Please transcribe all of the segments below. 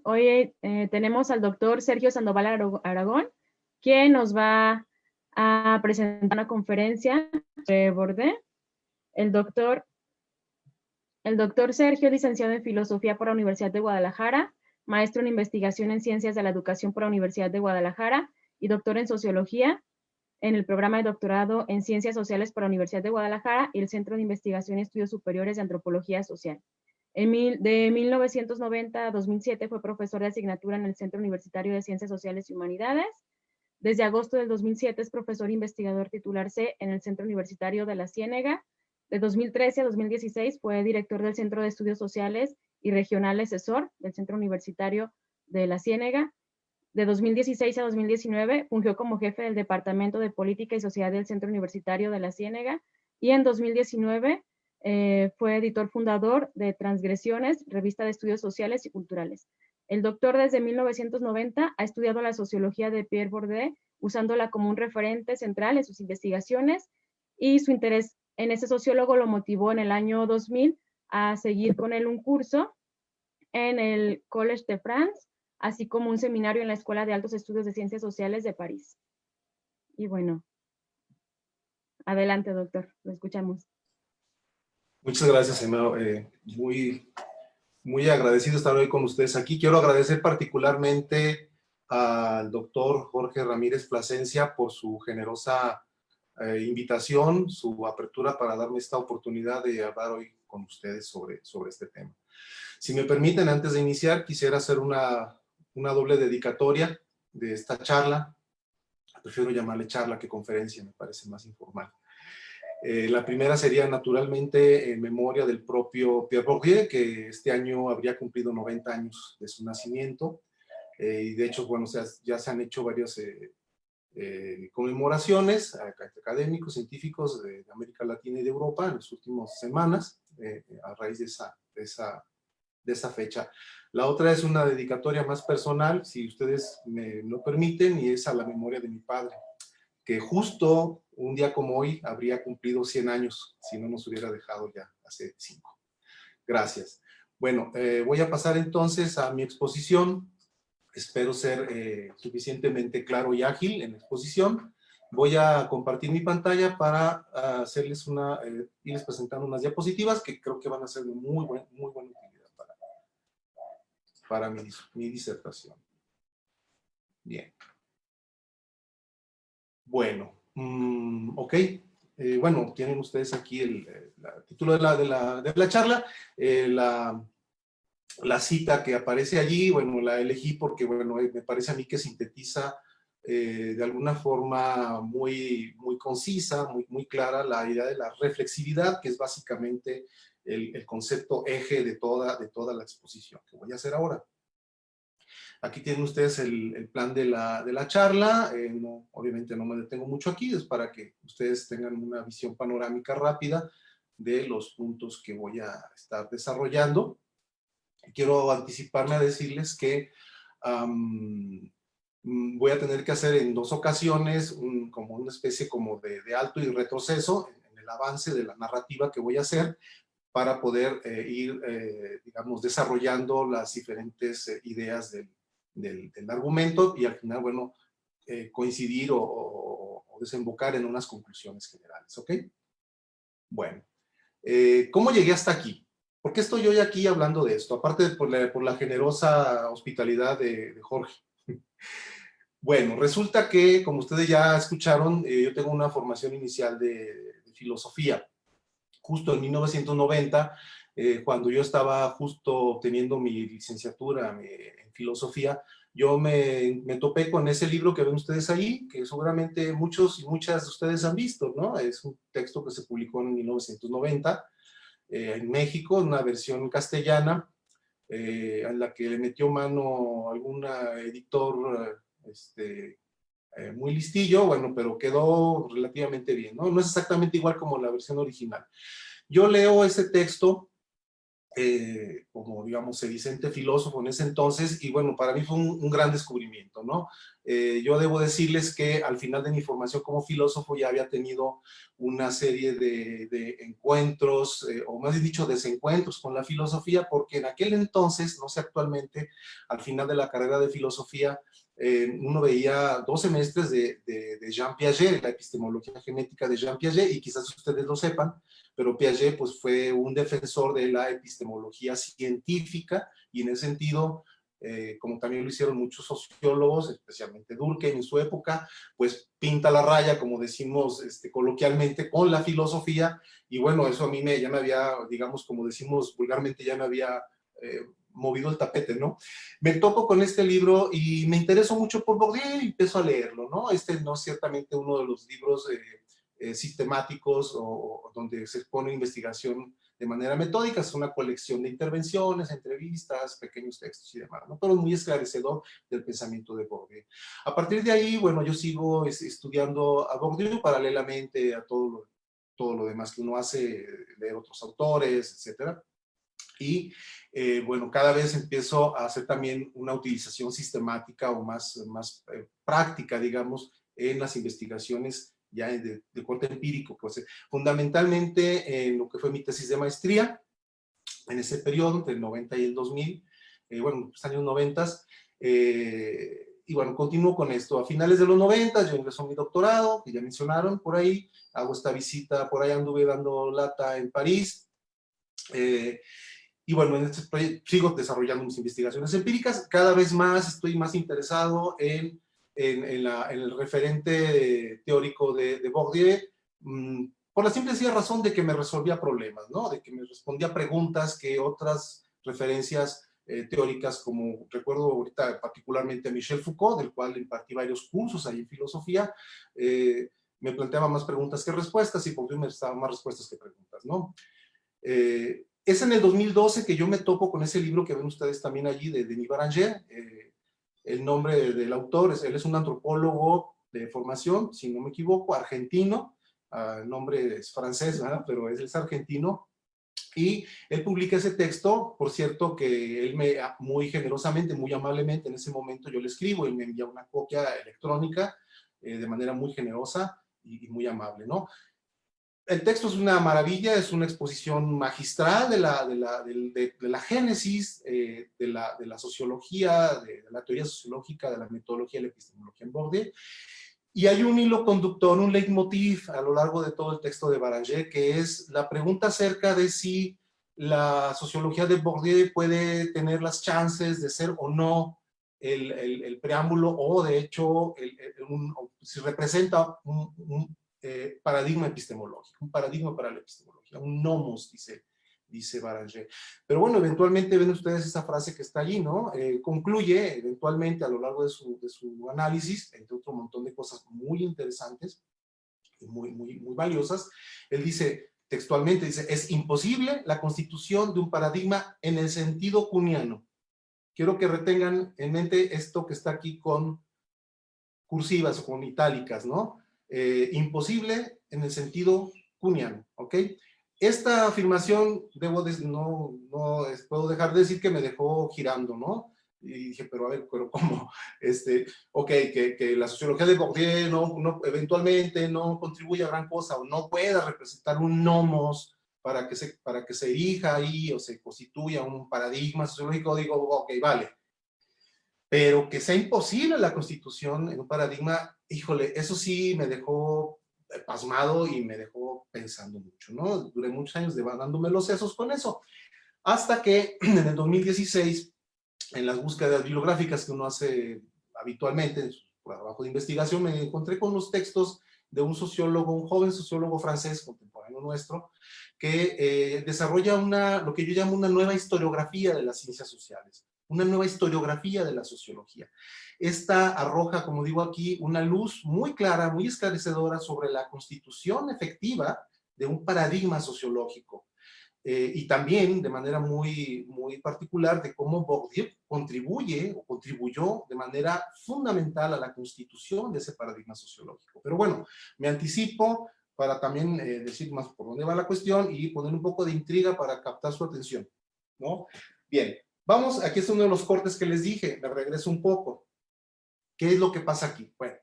Hoy tenemos al doctor Sergio Sandoval Aragón, quien nos va a presentar una conferencia sobre Bourdieu. El doctor Sergio es licenciado en Filosofía por la Universidad de Guadalajara, maestro en Investigación en Ciencias de la Educación por la Universidad de Guadalajara y doctor en Sociología en el programa de doctorado en Ciencias Sociales por la Universidad de Guadalajara y el Centro de Investigación y Estudios Superiores de Antropología Social. De 1990 a 2007 fue profesor de asignatura en el Centro Universitario de Ciencias Sociales y Humanidades. Desde agosto del 2007 es profesor investigador titular C en el Centro Universitario de la Ciénega. De 2013 a 2016 fue director del Centro de Estudios Sociales y Regionales CESOR del Centro Universitario de la Ciénega. De 2016 a 2019 fungió como jefe del Departamento de Política y Sociedad del Centro Universitario de la Ciénega y en 2019 fue editor fundador de Transgresiones, revista de estudios sociales y culturales. El doctor desde 1990 ha estudiado la sociología de Pierre Bourdieu, usándola como un referente central en sus investigaciones, y su interés en ese sociólogo lo motivó en el año 2000 a seguir con él un curso en el Collège de France, así como un seminario en la Escuela de Altos Estudios de Ciencias Sociales de París. Y bueno, adelante, doctor, lo escuchamos. Muchas gracias, Emma. Muy agradecido estar hoy con ustedes aquí. Quiero agradecer particularmente al doctor Jorge Ramírez Plasencia por su generosa invitación, su apertura para darme esta oportunidad de hablar hoy con ustedes sobre este tema. Si me permiten, antes de iniciar, quisiera hacer una doble dedicatoria de esta charla. Prefiero llamarle charla que conferencia, me parece más informal. La primera sería naturalmente en memoria del propio Pierre Bourdieu, que este año habría cumplido 90 años de su nacimiento. Y de hecho, bueno, ya se han hecho varias conmemoraciones académicos, científicos de América Latina y de Europa en las últimas semanas, a raíz de esa fecha. La otra es una dedicatoria más personal, si ustedes me lo permiten, y es a la memoria de mi padre, que justo un día como hoy habría cumplido 100 años, si no nos hubiera dejado ya hace 5. Gracias. Bueno, voy a pasar entonces a mi exposición. Espero ser suficientemente claro y ágil en la exposición. Voy a compartir mi pantalla para hacerles irles presentando unas diapositivas que creo que van a ser de muy buena utilidad para mi disertación. Bien. Bueno, ok. Bueno, tienen ustedes aquí el título de la charla. La cita que aparece allí, bueno, la elegí porque, bueno, me parece a mí que sintetiza de alguna forma muy concisa, muy clara la idea de la reflexividad, que es básicamente el concepto eje de toda la exposición que voy a hacer ahora. Aquí tienen ustedes el plan de la charla. Obviamente no me detengo mucho aquí, es para que ustedes tengan una visión panorámica rápida de los puntos que voy a estar desarrollando. Quiero anticiparme a decirles que voy a tener que hacer en 2 ocasiones como una especie como de alto y retroceso en el avance de la narrativa que voy a hacer para poder ir, digamos, desarrollando las diferentes ideas del argumento y al final, bueno, coincidir o desembocar en unas conclusiones generales, ¿ok? Bueno, ¿cómo llegué hasta aquí? ¿Por qué estoy hoy aquí hablando de esto? Aparte por la generosa hospitalidad de Jorge. Bueno, resulta que, como ustedes ya escucharon, yo tengo una formación inicial de filosofía. Justo en 1990, cuando yo estaba justo obteniendo mi licenciatura en filosofía, yo me topé con ese libro que ven ustedes ahí, que seguramente muchos y muchas de ustedes han visto, ¿no? Es un texto que se publicó en 1990 en México, una versión castellana, en la que le metió mano algún editor muy listillo, bueno, pero quedó relativamente bien, ¿no? No es exactamente igual como la versión original. Yo leo ese texto como digamos, sedicente filósofo en ese entonces, y bueno, para mí fue un gran descubrimiento, ¿no? Yo debo decirles que al final de mi formación como filósofo ya había tenido una serie de encuentros, o más bien dicho, desencuentros con la filosofía, porque en aquel entonces, no sé actualmente, al final de la carrera de filosofía, uno veía 2 semestres de Jean Piaget, la epistemología genética de Jean Piaget, y quizás ustedes lo sepan, pero Piaget pues, fue un defensor de la epistemología científica, y en ese sentido, como también lo hicieron muchos sociólogos, especialmente Durkheim en su época, pues pinta la raya, como decimos coloquialmente, con la filosofía, y bueno, eso a mí ya me había, digamos, como decimos vulgarmente, ya me había movido el tapete, ¿no? Me topo con este libro y me interesó mucho por Bourdieu y empiezo a leerlo, ¿no? No es ciertamente uno de los libros sistemáticos o donde se expone investigación de manera metódica, es una colección de intervenciones, entrevistas, pequeños textos y demás, ¿no? Pero es muy esclarecedor del pensamiento de Bourdieu. A partir de ahí, bueno, yo sigo estudiando a Bourdieu paralelamente a todo lo demás que uno hace, leer otros autores, etcétera. Y bueno, cada vez empiezo a hacer también una utilización sistemática o más práctica, digamos, en las investigaciones ya de corte empírico, pues fundamentalmente en lo que fue mi tesis de maestría, en ese periodo, entre el 90 y el 2000, bueno, los años 90, y bueno, continúo con esto. A finales de los 90 yo ingreso a mi doctorado, que ya mencionaron por ahí, hago esta visita, por ahí anduve dando lata en París, y bueno, en este proyecto sigo desarrollando mis investigaciones empíricas. Cada vez más estoy más interesado en el referente teórico de Bourdieu, por la simple y sencilla razón de que me resolvía problemas, ¿no? De que me respondía preguntas que otras referencias teóricas, como recuerdo ahorita particularmente a Michel Foucault, del cual impartí varios cursos ahí en filosofía, me planteaba más preguntas que respuestas, y Bourdieu me daba más respuestas que preguntas, ¿no? Es en el 2012 que yo me topo con ese libro que ven ustedes también allí, de Denis Baranger. El nombre del autor, él es un antropólogo de formación, si no me equivoco, argentino. El nombre es francés, ¿verdad? Pero es argentino. Y él publica ese texto, por cierto, que él muy generosamente, muy amablemente, en ese momento yo le escribo, y me envía una copia electrónica de manera muy generosa y muy amable, ¿no? El texto es una maravilla, es una exposición magistral de la génesis, de la sociología, de la teoría sociológica, de la metodología de la epistemología en Bourdieu. Y hay un hilo conductor, un leitmotiv a lo largo de todo el texto de Baranger, que es la pregunta acerca de si la sociología de Bourdieu puede tener las chances de ser o no el preámbulo, o de hecho si representa un paradigma epistemológico, un paradigma para la epistemología, un nomos, dice Baranger. Pero bueno, eventualmente ven ustedes esa frase que está allí, ¿no? Concluye eventualmente a lo largo de su análisis, entre otro montón de cosas muy interesantes y muy valiosas. Él dice textualmente, dice, es imposible la constitución de un paradigma en el sentido kuhniano. Quiero que retengan en mente esto que está aquí con cursivas o con itálicas, ¿no? Imposible en el sentido kuhniano, ¿ok? Esta afirmación, no puedo dejar de decir que me dejó girando, ¿no? Y dije, pero a ver, pero ¿cómo? Ok, que la sociología de Bourdieu eventualmente no contribuye a gran cosa, o no pueda representar un nomos para que se erija ahí o se constituya un paradigma sociológico. Digo, ok, vale. Pero que sea imposible la constitución en un paradigma, híjole, eso sí me dejó pasmado y me dejó pensando mucho, ¿no? Duré muchos años dándome los sesos con eso, hasta que en el 2016, en las búsquedas bibliográficas que uno hace habitualmente en su trabajo de investigación, me encontré con los textos de un sociólogo, un joven sociólogo francés contemporáneo nuestro, que desarrolla lo que yo llamo una nueva historiografía de las ciencias sociales, una nueva historiografía de la sociología. Esta arroja, como digo aquí, una luz muy clara, muy esclarecedora sobre la constitución efectiva de un paradigma sociológico. Y también de manera muy particular de cómo Bourdieu contribuyó de manera fundamental a la constitución de ese paradigma sociológico. Pero bueno, me anticipo para también decir más por dónde va la cuestión y poner un poco de intriga para captar su atención, ¿no? Bien, vamos, aquí es uno de los cortes que les dije, me regreso un poco. ¿Qué es lo que pasa aquí? Bueno,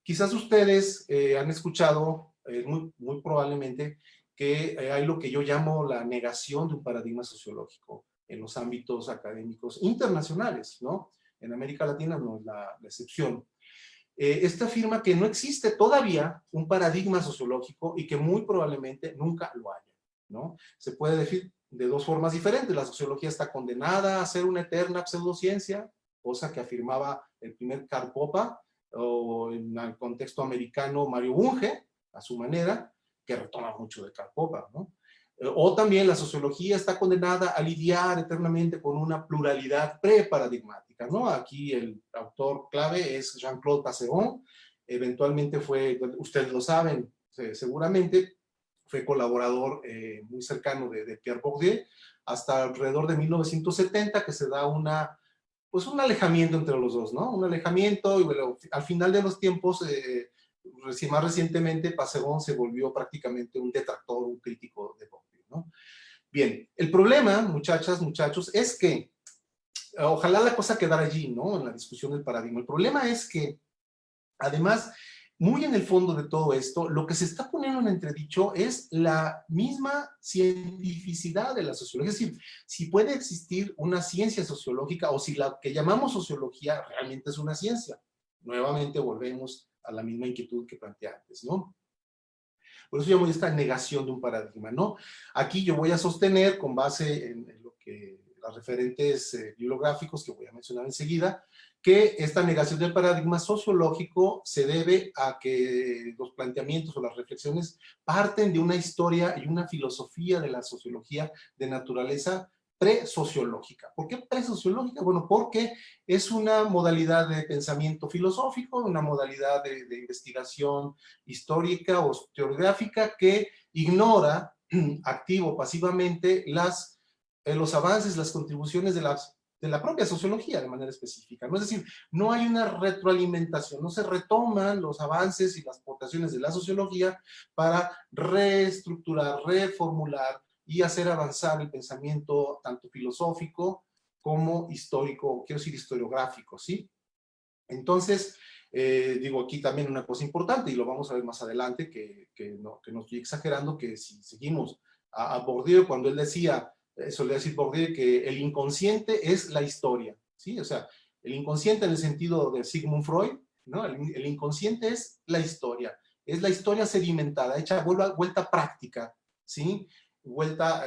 quizás ustedes han escuchado, muy probablemente, que hay lo que yo llamo la negación de un paradigma sociológico en los ámbitos académicos internacionales, ¿no? En América Latina no es la excepción. Esta afirma que no existe todavía un paradigma sociológico y que muy probablemente nunca lo haya, ¿no? Se puede decir de dos formas diferentes. La sociología está condenada a ser una eterna pseudociencia, cosa que afirmaba el primer Karl Popper, o en el contexto americano Mario Bunge, a su manera, que retoma mucho de Karl Popper, ¿no? O también la sociología está condenada a lidiar eternamente con una pluralidad preparadigmática, ¿no? Aquí el autor clave es Jean-Claude Passeron, eventualmente fue, ustedes lo saben seguramente, fue colaborador muy cercano de Pierre Bourdieu, hasta alrededor de 1970 que se da pues un alejamiento entre los dos, ¿no? Un alejamiento y bueno, al final de los tiempos, más recientemente, Passeron se volvió prácticamente un detractor, un crítico de Bourdieu, ¿no? Bien, el problema, muchachas, muchachos, es que ojalá la cosa quedara allí, ¿no? En la discusión del paradigma. El problema es que, además, muy en el fondo de todo esto, lo que se está poniendo en entredicho es la misma cientificidad de la sociología. Es decir, si puede existir una ciencia sociológica o si la que llamamos sociología realmente es una ciencia. Nuevamente volvemos a la misma inquietud que planteé antes, ¿no? Por eso llamo esta negación de un paradigma, ¿no? Aquí yo voy a sostener, con base en lo que los referentes bibliográficos que voy a mencionar enseguida, que esta negación del paradigma sociológico se debe a que los planteamientos o las reflexiones parten de una historia y una filosofía de la sociología de naturaleza presociológica. ¿Por qué presociológica? Bueno, porque es una modalidad de pensamiento filosófico, una modalidad de investigación histórica o historiográfica que ignora activo o pasivamente los avances, las contribuciones de la propia sociología de manera específica, ¿no? Es decir, no hay una retroalimentación, no se retoman los avances y las aportaciones de la sociología para reestructurar, reformular y hacer avanzar el pensamiento tanto filosófico como histórico, quiero decir historiográfico, ¿sí? Entonces, digo aquí también una cosa importante, y lo vamos a ver más adelante, que no estoy exagerando, que si seguimos a Bourdieu, cuando él decía, solía decir Bourdieu, que el inconsciente es la historia, ¿sí? O sea, el inconsciente en el sentido de Sigmund Freud, ¿no? El inconsciente es la historia sedimentada, hecha vuelta práctica, ¿sí? Vuelta,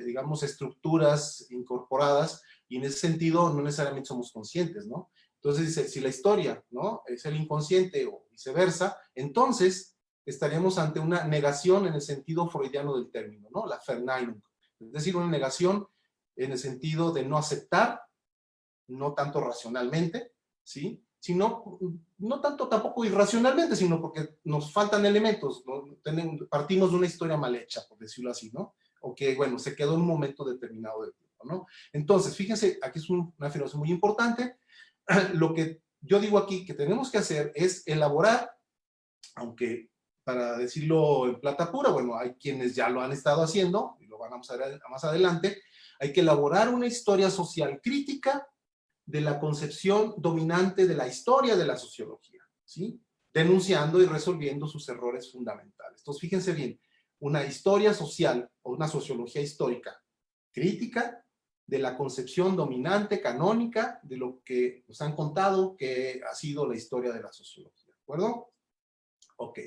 digamos, estructuras incorporadas, y en ese sentido no necesariamente somos conscientes, ¿no? Entonces dice, si la historia, ¿no?, es el inconsciente o viceversa, entonces estaríamos ante una negación en el sentido freudiano del término, ¿no? La Verneinung. Es decir, una negación en el sentido de no aceptar, no tanto racionalmente, ¿sí? Sino, no tanto tampoco irracionalmente, sino porque nos faltan elementos, ¿no? Partimos de una historia mal hecha, por decirlo así, ¿no? O que, bueno, se quedó en un momento determinado del tiempo, ¿no? Entonces, fíjense, aquí es una afirmación muy importante. Lo que yo digo aquí que tenemos que hacer es elaborar, aunque para decirlo en plata pura, bueno, hay quienes ya lo han estado haciendo, y lo vamos a ver más adelante, hay que elaborar una historia social crítica de la concepción dominante de la historia de la sociología, ¿sí? Denunciando y resolviendo sus errores fundamentales. Entonces, fíjense bien, una historia social o una sociología histórica crítica de la concepción dominante, canónica, de lo que nos han contado que ha sido la historia de la sociología, ¿de acuerdo? Ok.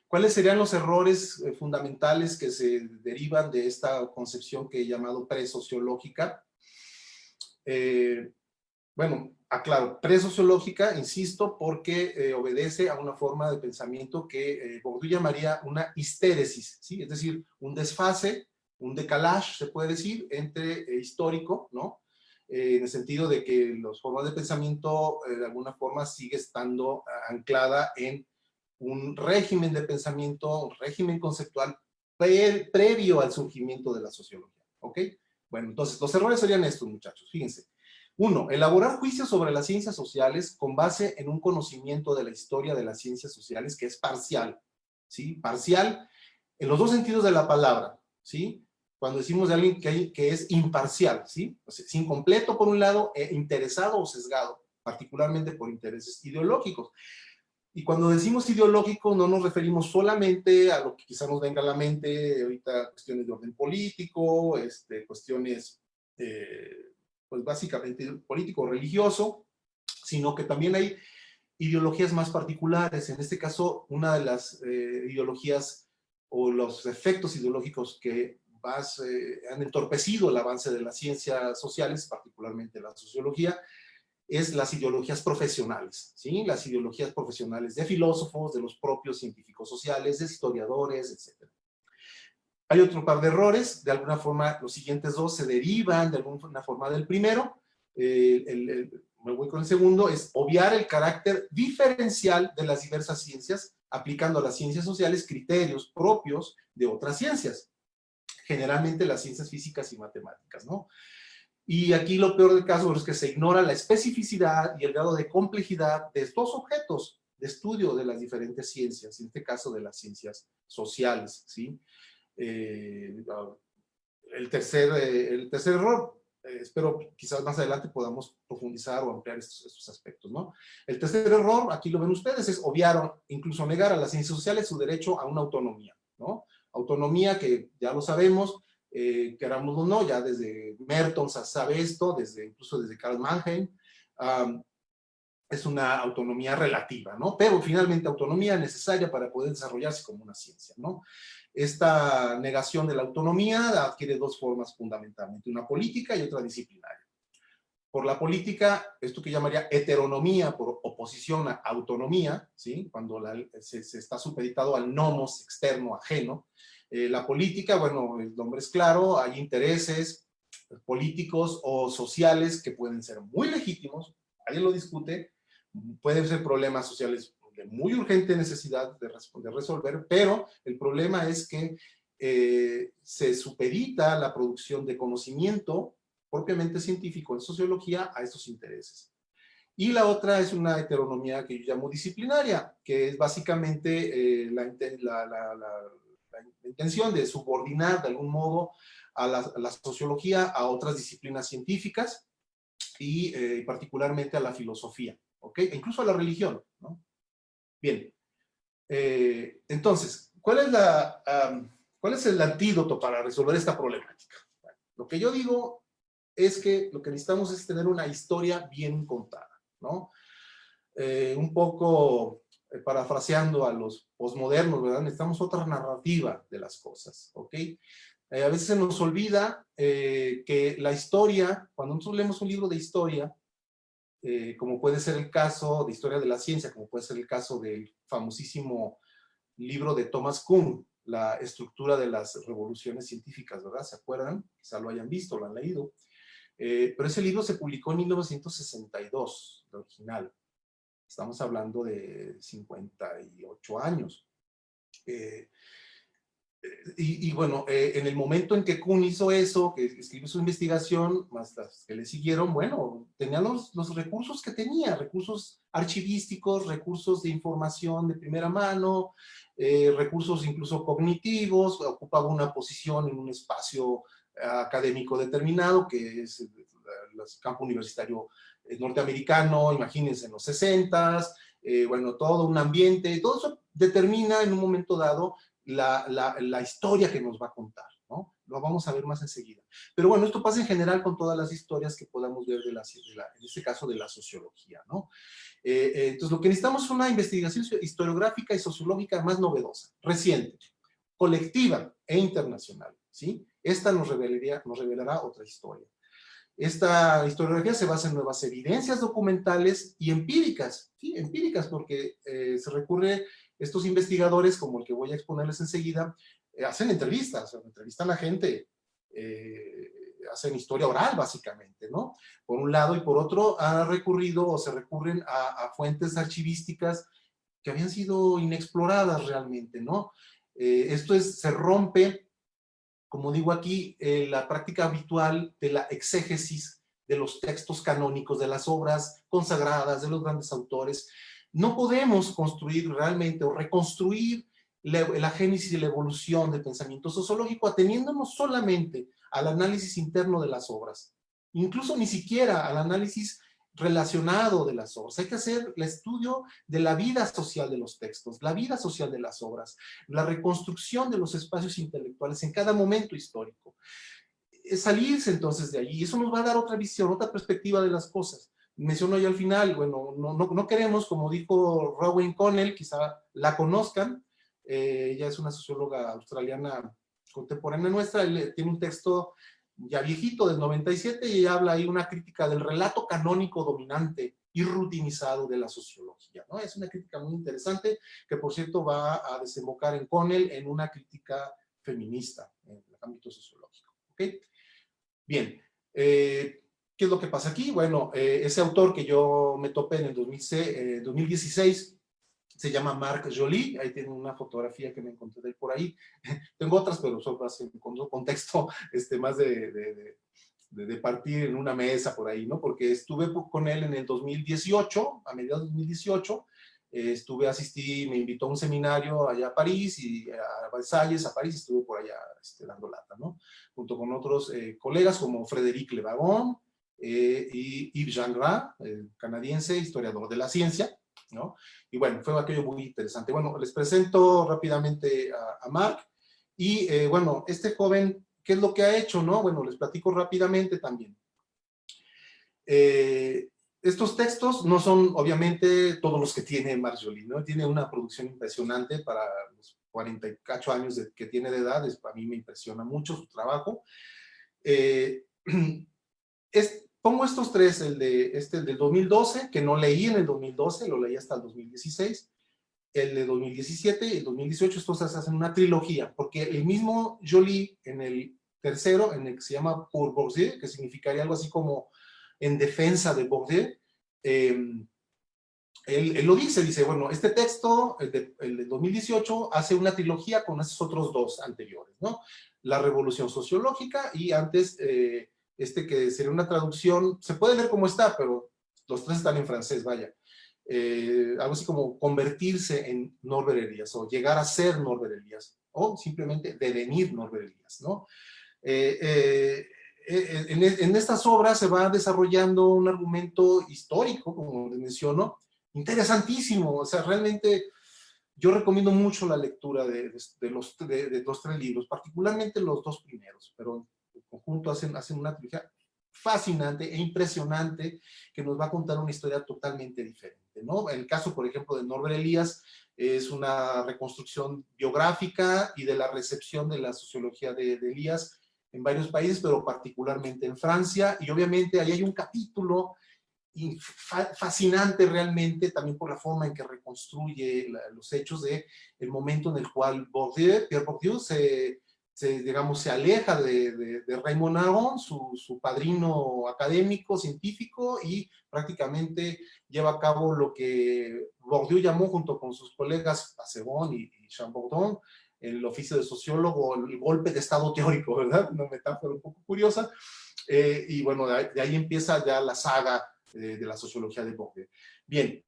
¿Cuáles serían los errores fundamentales que se derivan de esta concepción que he llamado presociológica? Bueno, aclaro, presociológica, insisto, porque obedece a una forma de pensamiento que Bourdieu llamaría una histéresis, ¿sí? Es decir, un desfase, un decalage, se puede decir, entre histórico, ¿no? En el sentido de que las formas de pensamiento de alguna forma sigue estando anclada en un régimen de pensamiento, un régimen conceptual previo al surgimiento de la sociología, ¿ok? Bueno, entonces los errores serían estos, muchachos, fíjense. Uno, elaborar juicios sobre las ciencias sociales con base en un conocimiento de la historia de las ciencias sociales que es parcial, ¿sí? Parcial en los dos sentidos de la palabra, ¿sí? cuando decimos de alguien que es imparcial, ¿sí? O sea, es incompleto por un lado, interesado o sesgado, particularmente por intereses ideológicos. Y cuando decimos ideológico no nos referimos solamente a lo que quizá nos venga a la mente ahorita, cuestiones de orden político, cuestiones, pues básicamente político-religioso, sino que también hay ideologías más particulares. En este caso, una de las ideologías o los efectos ideológicos que más han entorpecido el avance de las ciencias sociales, particularmente la sociología, es las ideologías profesionales, ¿sí? Las ideologías profesionales de filósofos, de los propios científicos sociales, de historiadores, etc. Hay otro par de errores, de alguna forma los siguientes dos se derivan de alguna forma del primero. Me voy con el segundo, es obviar el carácter diferencial de las diversas ciencias, aplicando a las ciencias sociales criterios propios de otras ciencias, generalmente las ciencias físicas y matemáticas, ¿no? Y aquí lo peor del caso es que se ignora la especificidad y el grado de complejidad de estos objetos de estudio de las diferentes ciencias, en este caso de las ciencias sociales, ¿sí? El tercer error, espero quizás más adelante podamos profundizar o ampliar estos aspectos, ¿no? El tercer error, aquí lo ven ustedes, es obviar o incluso negar a las ciencias sociales su derecho a una autonomía, ¿no? Autonomía que ya lo sabemos, queramos o no, ya desde Merton se sabe esto, incluso desde Karl Mannheim, es una autonomía relativa, ¿no? Pero finalmente autonomía necesaria para poder desarrollarse como una ciencia, ¿no? Esta negación de la autonomía adquiere dos formas fundamentalmente, una política y otra disciplinaria. Por la política, esto que llamaría heteronomía por oposición a autonomía, ¿sí? Cuando se está supeditado al nomos externo, ajeno. La política, bueno, el nombre es claro, hay intereses políticos o sociales que pueden ser muy legítimos, nadie lo discute, pueden ser problemas sociales de muy urgente necesidad de resolver, pero el problema es que se supedita la producción de conocimiento propiamente científico en sociología a estos intereses. Y la otra es una heteronomía que yo llamo disciplinaria, que es básicamente la intención de subordinar de algún modo a la sociología a otras disciplinas científicas y particularmente a la filosofía, ¿ok? E incluso a la religión, ¿no? Bien, entonces, ¿cuál es el antídoto para resolver esta problemática? Bueno, lo que yo digo es que lo que necesitamos es tener una historia bien contada, ¿no? Un poco parafraseando a los posmodernos, ¿verdad? Necesitamos otra narrativa de las cosas, ¿ok? A veces se nos olvida que la historia, cuando nosotros leemos un libro de historia, como puede ser el caso de historia de la ciencia, como puede ser el caso del famosísimo libro de Thomas Kuhn, La estructura de las revoluciones científicas, ¿verdad? ¿Se acuerdan? Quizá lo hayan visto, lo han leído. Pero ese libro se publicó en 1962, el original. Estamos hablando de 58 años. Bueno, en el momento en que Kuhn hizo eso, que escribió su investigación, más las que le siguieron, bueno, tenía los recursos que tenía, recursos archivísticos, recursos de información de primera mano, recursos incluso cognitivos, ocupaba una posición en un espacio académico determinado, que es el campo universitario norteamericano, imagínense en los 60s, bueno, todo un ambiente, todo eso determina en un momento dado la historia que nos va a contar, ¿no? Lo vamos a ver más enseguida. Pero bueno, esto pasa en general con todas las historias que podamos ver en este caso de la sociología, ¿no? Entonces, lo que necesitamos es una investigación historiográfica y sociológica más novedosa, reciente, colectiva e internacional, ¿sí? Esta nos revelará otra historia. Esta historiografía se basa en nuevas evidencias documentales y empíricas, ¿sí? Empíricas porque se recurre, estos investigadores, como el que voy a exponerles enseguida, hacen entrevistas, entrevistan a gente, hacen historia oral básicamente, ¿no? Por un lado, y por otro, han recurrido o se recurren a fuentes archivísticas que habían sido inexploradas realmente, ¿no? Se rompe, como digo aquí, la práctica habitual de la exégesis de los textos canónicos, de las obras consagradas, de los grandes autores. No podemos construir realmente o reconstruir la génesis y la evolución del pensamiento sociológico, ateniéndonos solamente al análisis interno de las obras, incluso ni siquiera al análisis relacionado de las obras. Hay que hacer el estudio de la vida social de los textos, la vida social de las obras, la reconstrucción de los espacios intelectuales en cada momento histórico. Salirse entonces de allí, eso nos va a dar otra visión, otra perspectiva de las cosas. Menciono ya al final, bueno, no queremos, como dijo Rowan Connell, quizá la conozcan, ella es una socióloga australiana contemporánea nuestra, tiene un texto ya viejito del 97 y ella habla ahí una crítica del relato canónico dominante y rutinizado de la sociología, ¿no? Es una crítica muy interesante que, por cierto, va a desembocar en Connell en una crítica feminista en el ámbito sociológico, ¿ok? Bien, ¿qué es lo que pasa aquí? Bueno, ese autor que yo me topé en el 2016 se llama Marc Joly, ahí tiene una fotografía que me encontré de él por ahí. Tengo otras, pero son más en contexto más de partir en una mesa por ahí, ¿no? Porque estuve con él en el 2018, a mediados de 2018, asistí, me invitó a un seminario allá a París, y a Versalles, a París, estuve por allá dando lata, ¿no? Junto con otros colegas como Frédéric Levagon y Yves Gingras, canadiense, historiador de la ciencia, ¿no? Y bueno, fue aquello muy interesante. Bueno, les presento rápidamente a Marc, y bueno, este joven, ¿qué es lo que ha hecho, no? Bueno, les platico rápidamente también. Estos textos no son, obviamente, todos los que tiene Marc Joly, ¿no? Tiene una producción impresionante para los 48 años que tiene de edad. A mí me impresiona mucho su trabajo. Pongo estos tres, el del 2012, que no leí en el 2012, lo leí hasta el 2016, el de 2017 y el 2018, estos hacen una trilogía, porque el mismo Joly, en el tercero, en el que se llama Pour Bourdieu, que significaría algo así como en defensa de Bourdieu, él lo dice, bueno, este texto, el de 2018, hace una trilogía con esos otros dos anteriores, ¿no? La revolución sociológica y antes, que sería una traducción, se puede leer como está, pero los tres están en francés, vaya. Algo así como convertirse en Norbert Elias, o llegar a ser Norbert Elias, o simplemente devenir Norbert Elias, ¿no? En estas obras se va desarrollando un argumento histórico, como les menciono, interesantísimo. O sea, realmente yo recomiendo mucho la lectura de los tres libros, particularmente los dos primeros, pero en conjunto hacen una trilogía fascinante e impresionante que nos va a contar una historia totalmente diferente, ¿no? El caso, por ejemplo, de Norbert Elias es una reconstrucción biográfica y de la recepción de la sociología de Elias en varios países, pero particularmente en Francia, y obviamente ahí hay un capítulo fascinante realmente, también por la forma en que reconstruye los hechos de el momento en el cual Pierre Bourdieu digamos, se aleja de Raymond Aron, su padrino académico, científico, y prácticamente lleva a cabo lo que Bourdieu llamó, junto con sus colegas Passevon y Chambordon, el oficio de sociólogo, el golpe de estado teórico, ¿verdad? Una metáfora un poco curiosa. Y bueno, de ahí empieza ya la saga de la sociología de Bourdieu. Bien,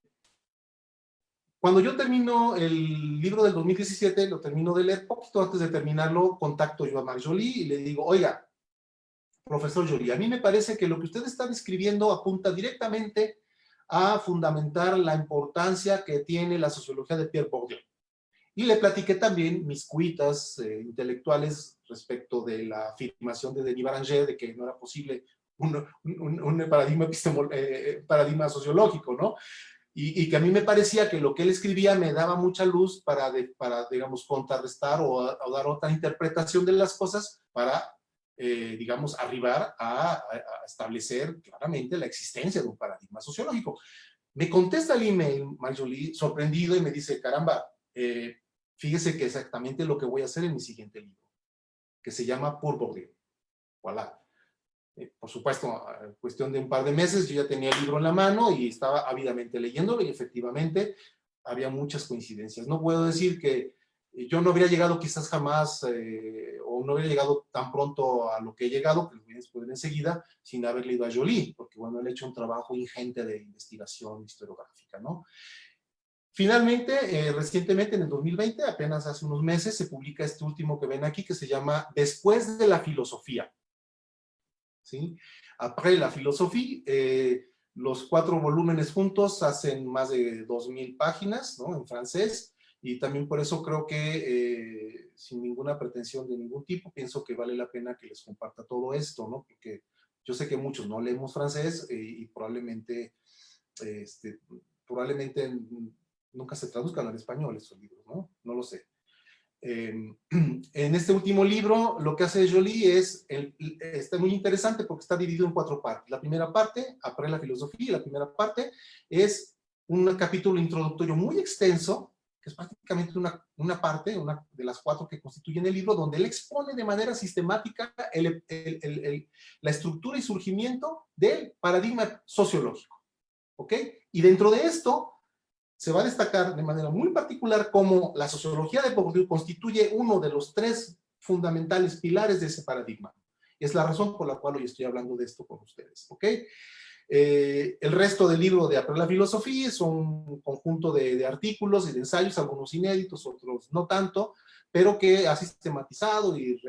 cuando yo termino el libro del 2017, lo termino de leer, poquito antes de terminarlo, contacto yo a Marc Joly y le digo, oiga, profesor Joly, a mí me parece que lo que usted está describiendo apunta directamente a fundamentar la importancia que tiene la sociología de Pierre Bourdieu. Y le platiqué también mis cuitas intelectuales respecto de la afirmación de Denis Baranger de que no era posible un paradigma sociológico, ¿no? Y que a mí me parecía que lo que él escribía me daba mucha luz para digamos, contrarrestar o dar otra interpretación de las cosas para, digamos, arribar a establecer claramente la existencia de un paradigma sociológico. Me contesta el email, Marc Joly, sorprendido, y me dice, caramba, fíjese que exactamente lo que voy a hacer en mi siguiente libro, que se llama Pour Bourdieu. Voilà. Por supuesto, en cuestión de un par de meses yo ya tenía el libro en la mano y estaba ávidamente leyéndolo, y efectivamente había muchas coincidencias. No puedo decir que yo no habría llegado quizás jamás, o no habría llegado tan pronto a lo que he llegado, que lo voy a exponer enseguida, sin haber leído a Joly, porque bueno, él ha hecho un trabajo ingente de investigación historiográfica, ¿no? Finalmente, recientemente, en el 2020, apenas hace unos meses, se publica este último que ven aquí, que se llama Después de la filosofía. ¿Sí? Après la philosophie, los 4 volúmenes juntos hacen más de 2000 páginas, ¿no? En francés, y también por eso creo que, sin ninguna pretensión de ningún tipo, pienso que vale la pena que les comparta todo esto, ¿no? Porque yo sé que muchos no leemos francés y probablemente, probablemente nunca se traduzcan al español estos libros, ¿no? No lo sé. En este último libro, lo que hace Joly está muy interesante porque está dividido en 4 partes. La primera parte, Après la filosofía, y la primera parte es un capítulo introductorio muy extenso, que es prácticamente una parte, una de las 4 que constituyen el libro, donde él expone de manera sistemática la estructura y surgimiento del paradigma sociológico. ¿Ok? Y dentro de esto, se va a destacar de manera muy particular cómo la sociología de Bourdieu constituye uno de los 3 fundamentales pilares de ese paradigma. Es la razón por la cual hoy estoy hablando de esto con ustedes, ¿ok? El resto del libro de Après la philosophie es un conjunto de artículos y de ensayos, algunos inéditos, otros no tanto, pero que ha sistematizado y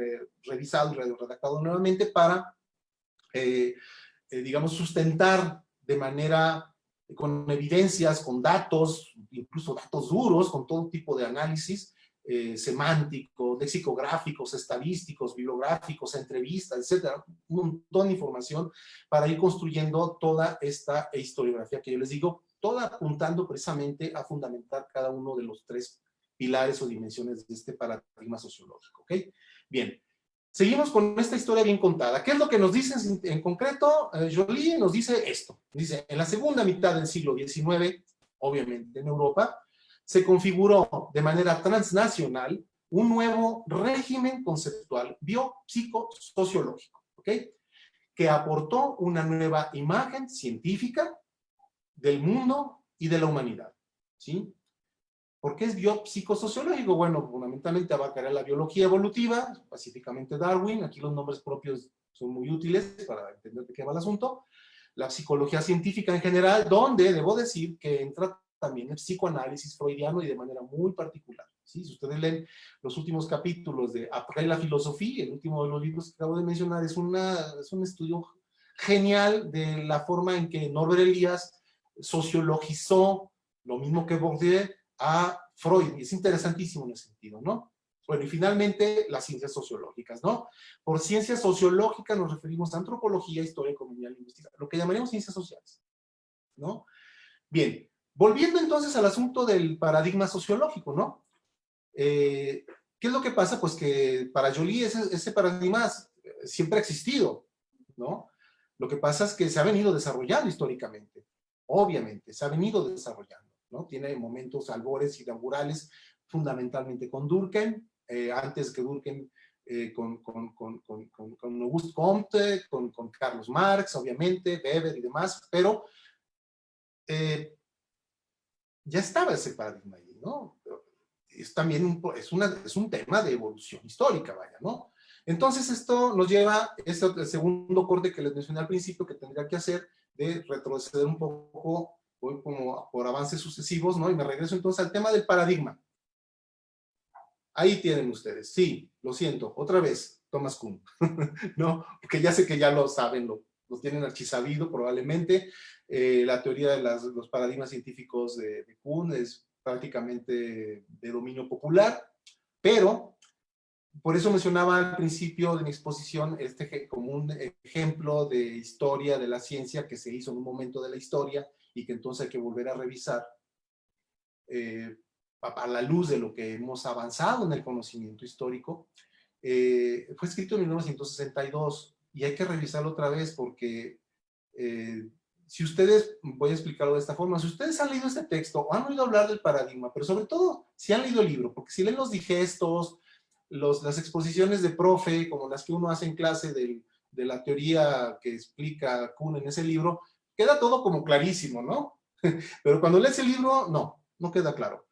revisado y redactado nuevamente para, digamos, sustentar de manera con evidencias, con datos, incluso datos duros, con todo tipo de análisis semánticos, lexicográficos, estadísticos, bibliográficos, entrevistas, etcétera, un montón de información para ir construyendo toda esta historiografía que yo les digo, toda apuntando precisamente a fundamentar cada uno de los 3 pilares o dimensiones de este paradigma sociológico, ¿ok? Bien. Seguimos con esta historia bien contada. ¿Qué es lo que nos dice en concreto? Joly nos dice esto. Dice, en la segunda mitad del siglo XIX, obviamente en Europa, se configuró de manera transnacional un nuevo régimen conceptual biopsicosociológico, ¿ok? Que aportó una nueva imagen científica del mundo y de la humanidad, ¿sí? ¿Por qué es biopsicosociológico? Bueno, fundamentalmente abarcará la biología evolutiva, específicamente Darwin, aquí los nombres propios son muy útiles para entender de qué va el asunto, la psicología científica en general, donde debo decir que entra también el psicoanálisis freudiano y de manera muy particular. ¿Sí? Si ustedes leen los últimos capítulos de Après la philosophie, el último de los libros que acabo de mencionar, es un estudio genial de la forma en que Norbert Elias sociologizó, lo mismo que Bourdieu, a Freud, y es interesantísimo en ese sentido, ¿no? Bueno, y finalmente, las ciencias sociológicas, ¿no? Por ciencias sociológicas nos referimos a antropología, historia, economía, lingüística, lo que llamaremos ciencias sociales, ¿no? Bien, volviendo entonces al asunto del paradigma sociológico, ¿no? ¿Qué es lo que pasa? Pues que para Joly ese paradigma siempre ha existido, ¿no? Lo que pasa es que se ha venido desarrollando históricamente, obviamente, se ha venido desarrollando, ¿no? Tiene momentos albores inaugurales, fundamentalmente con Durkheim, antes que Durkheim con Auguste Comte, con Carlos Marx, obviamente, Weber y demás, pero ya estaba ese paradigma ahí, ¿no? Es también es un tema de evolución histórica, vaya, ¿no? Entonces esto nos lleva, el segundo corte que les mencioné al principio que tendría que hacer, de retroceder un poco, voy como por avances sucesivos, ¿no? Y me regreso entonces al tema del paradigma. Ahí tienen ustedes, sí, lo siento, otra vez, Thomas Kuhn, ¿no? Porque ya sé que ya lo saben, lo tienen archisabido probablemente. La teoría de los paradigmas científicos de Kuhn es prácticamente de dominio popular, pero por eso mencionaba al principio de mi exposición como un ejemplo de historia de la ciencia que se hizo en un momento de la historia y que entonces hay que volver a revisar a la luz de lo que hemos avanzado en el conocimiento histórico. Fue escrito en 1962 y hay que revisarlo otra vez porque si ustedes, voy a explicarlo de esta forma, si ustedes han leído este texto o han oído hablar del paradigma, pero sobre todo si han leído el libro, porque si leen los digestos, las exposiciones de profe, como las que uno hace en clase de la teoría que explica Kuhn en ese libro, queda todo como clarísimo, ¿no? Pero cuando lees el libro, no queda claro.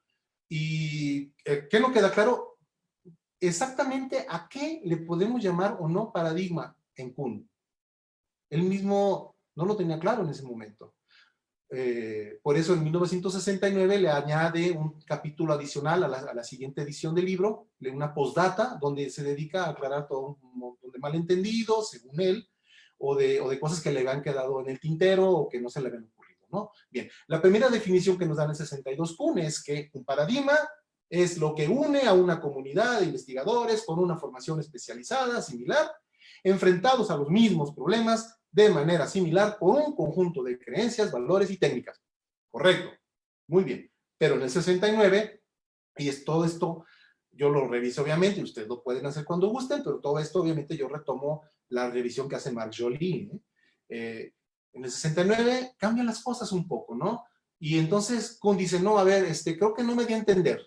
¿Y qué no queda claro? Exactamente a qué le podemos llamar o no paradigma en Kuhn. Él mismo no lo tenía claro en ese momento. Por eso en 1969 le añade un capítulo adicional a la siguiente edición del libro, una postdata, donde se dedica a aclarar todo un montón de malentendidos, según él, o de cosas que le habían quedado en el tintero o que no se le habían ocurrido, ¿no? Bien, la primera definición que nos dan en 62 Kuhn es que un paradigma es lo que une a una comunidad de investigadores con una formación especializada, similar, enfrentados a los mismos problemas de manera similar por un conjunto de creencias, valores y técnicas. Correcto, muy bien. Pero en el 69, y es todo esto, yo lo reviso obviamente, ustedes lo pueden hacer cuando gusten, pero todo esto obviamente yo retomo la revisión que hace Marc Joly. En el 69 cambian las cosas un poco, ¿no? Y entonces Kuhn dice, no, a ver, creo que no me di a entender.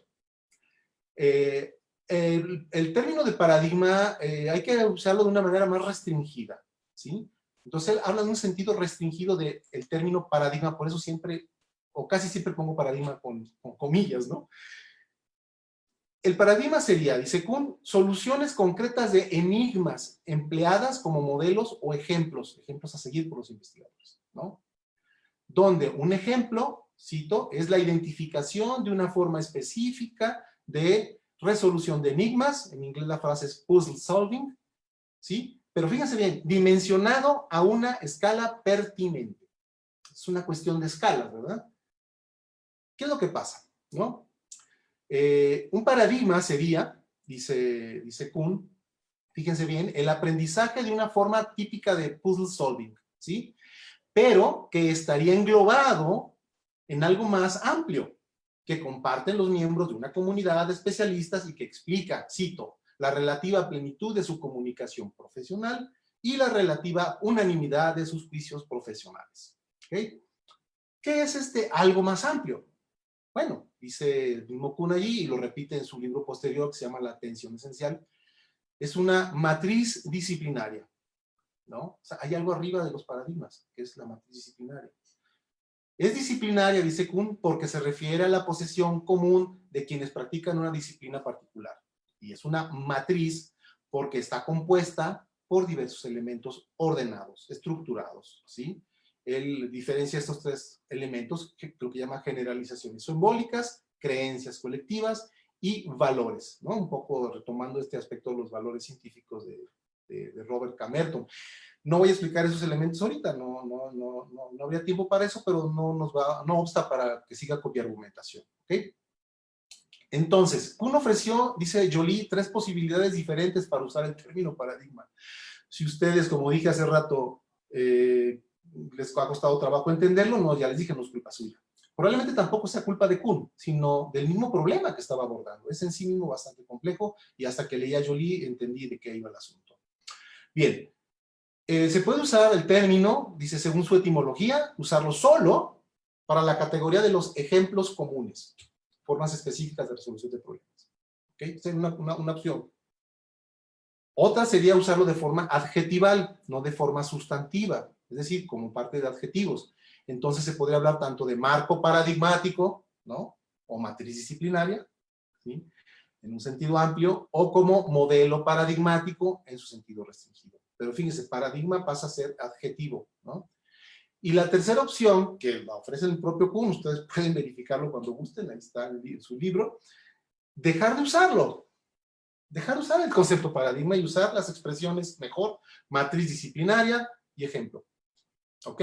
El término de paradigma hay que usarlo de una manera más restringida, ¿sí? Entonces él habla de un sentido restringido del término paradigma, por eso siempre, o casi siempre pongo paradigma con comillas, ¿no? El paradigma sería, dice Kuhn, soluciones concretas de enigmas empleadas como modelos o ejemplos a seguir por los investigadores, ¿no? Donde un ejemplo, cito, es la identificación de una forma específica de resolución de enigmas, en inglés la frase es puzzle solving, ¿sí? Pero fíjense bien, dimensionado a una escala pertinente. Es una cuestión de escalas, ¿verdad? ¿Qué es lo que pasa? ¿No? Un paradigma sería, dice Kuhn, fíjense bien, el aprendizaje de una forma típica de puzzle solving, ¿sí? Pero que estaría englobado en algo más amplio, que comparten los miembros de una comunidad de especialistas y que explica, cito, la relativa plenitud de su comunicación profesional y la relativa unanimidad de sus juicios profesionales. ¿Okay? ¿Qué es algo más amplio? Bueno, dice el mismo Kuhn allí, y lo repite en su libro posterior que se llama La atención esencial, es una matriz disciplinaria, ¿no? O sea, hay algo arriba de los paradigmas, que es la matriz disciplinaria. Es disciplinaria, dice Kuhn, porque se refiere a la posesión común de quienes practican una disciplina particular. Y es una matriz porque está compuesta por diversos elementos ordenados, estructurados, ¿sí? Él diferencia estos tres elementos, que lo que llama generalizaciones simbólicas, creencias colectivas y valores, ¿no? Un poco retomando este aspecto de los valores científicos de Robert Camerton. No voy a explicar esos elementos ahorita, no habría tiempo para eso, pero no obsta para que siga con mi argumentación, ¿ok? Entonces, Kuhn ofreció, dice Joly, 3 posibilidades diferentes para usar el término paradigma. Si ustedes, como dije hace rato, les ha costado trabajo entenderlo, no, ya les dije, no es culpa suya. Probablemente tampoco sea culpa de Kuhn, sino del mismo problema que estaba abordando. Es en sí mismo bastante complejo y hasta que leía Joly entendí de qué iba el asunto. Bien. Se puede usar el término, dice, según su etimología, usarlo solo para la categoría de los ejemplos comunes, formas específicas de resolución de problemas. ¿Ok? Esa es una opción. Otra sería usarlo de forma adjetival, no de forma sustantiva, es decir, como parte de adjetivos. Entonces se podría hablar tanto de marco paradigmático, ¿no? O matriz disciplinaria, ¿sí? En un sentido amplio, o como modelo paradigmático en su sentido restringido. Pero fíjense, paradigma pasa a ser adjetivo, ¿no? Y la tercera opción, que la ofrece el propio Kuhn, ustedes pueden verificarlo cuando gusten, ahí está en su libro, dejar de usarlo. Dejar de usar el concepto paradigma y usar las expresiones mejor, matriz disciplinaria y ejemplo. ¿Ok?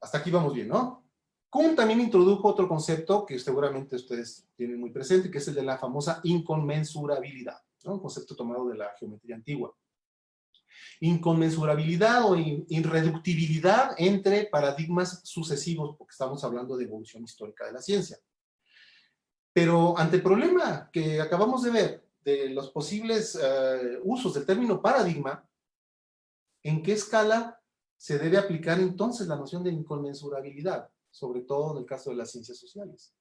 Hasta aquí vamos bien, ¿no? Kuhn también introdujo otro concepto que seguramente ustedes tienen muy presente, que es el de la famosa inconmensurabilidad, ¿no? Un concepto tomado de la geometría antigua. Inconmensurabilidad o irreductibilidad entre paradigmas sucesivos, porque estamos hablando de evolución histórica de la ciencia. Pero ante el problema que acabamos de ver de los posibles usos del término paradigma, ¿en qué escala se debe aplicar entonces la noción de inconmensurabilidad? Sobre todo en el caso de las ciencias sociales.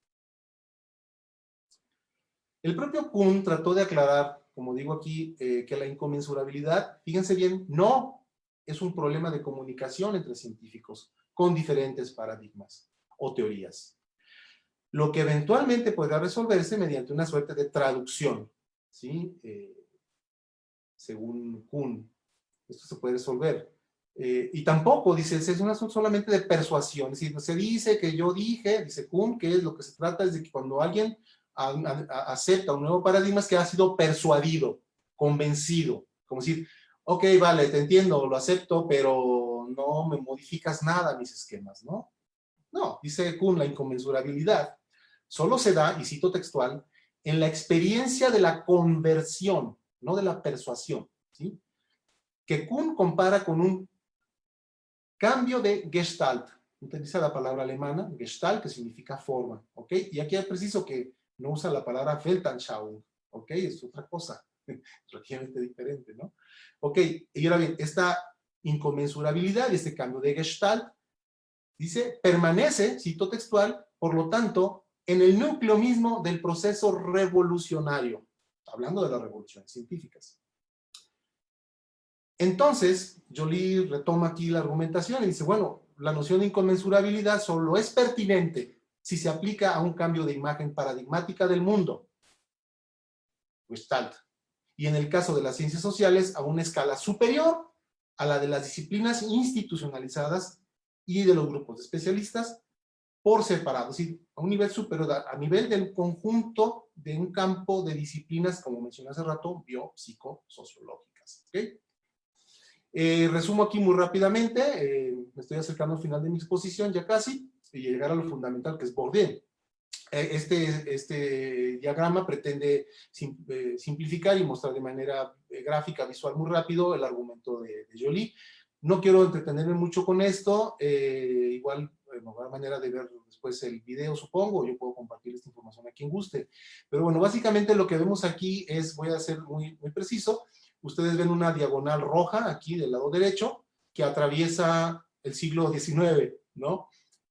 El propio Kuhn trató de aclarar, como digo aquí, que la inconmensurabilidad, fíjense bien, no es un problema de comunicación entre científicos con diferentes paradigmas o teorías. Lo que eventualmente podrá resolverse mediante una suerte de traducción, ¿sí? Según Kuhn, esto se puede resolver Y tampoco, dice, es un asunto solamente de persuasión. Es decir, se dice que yo dije, dice Kuhn, que lo que se trata es de que cuando alguien acepta un nuevo paradigma es que ha sido persuadido, convencido. Como decir, ok, vale, te entiendo, lo acepto, pero no me modificas nada mis esquemas, ¿no? No, dice Kuhn, la inconmensurabilidad solo se da, y cito textual, en la experiencia de la conversión, no de la persuasión, ¿sí? Que Kuhn compara con un cambio de Gestalt. Utiliza la palabra alemana, Gestalt, que significa forma, ¿ok? Y aquí es preciso que no usa la palabra Weltanschauung, ¿ok? Es otra cosa, relativamente diferente, ¿no? Ok, y ahora bien, esta inconmensurabilidad, este cambio de Gestalt, dice, permanece, cito textual, por lo tanto, en el núcleo mismo del proceso revolucionario, hablando de las revoluciones científicas. Entonces, Joly retoma aquí la argumentación y dice, bueno, la noción de inconmensurabilidad solo es pertinente si se aplica a un cambio de imagen paradigmática del mundo, Gestalt, y en el caso de las ciencias sociales a una escala superior a la de las disciplinas institucionalizadas y de los grupos de especialistas por separado, es decir, a un nivel superior, a nivel del conjunto de un campo de disciplinas, como mencioné hace rato, biopsicosociológicas. ¿Okay? Resumo aquí muy rápidamente, me estoy acercando al final de mi exposición ya casi, y llegar a lo fundamental que es Bourdieu. Este diagrama pretende simplificar y mostrar de manera gráfica, visual, muy rápido el argumento de Joly. No quiero entretenerme mucho con esto, igual no habrá manera de ver después el video, supongo, yo puedo compartir esta información a quien guste. Pero bueno, básicamente lo que vemos aquí es, voy a ser muy preciso, ustedes ven una diagonal roja aquí del lado derecho que atraviesa el siglo XIX, ¿no?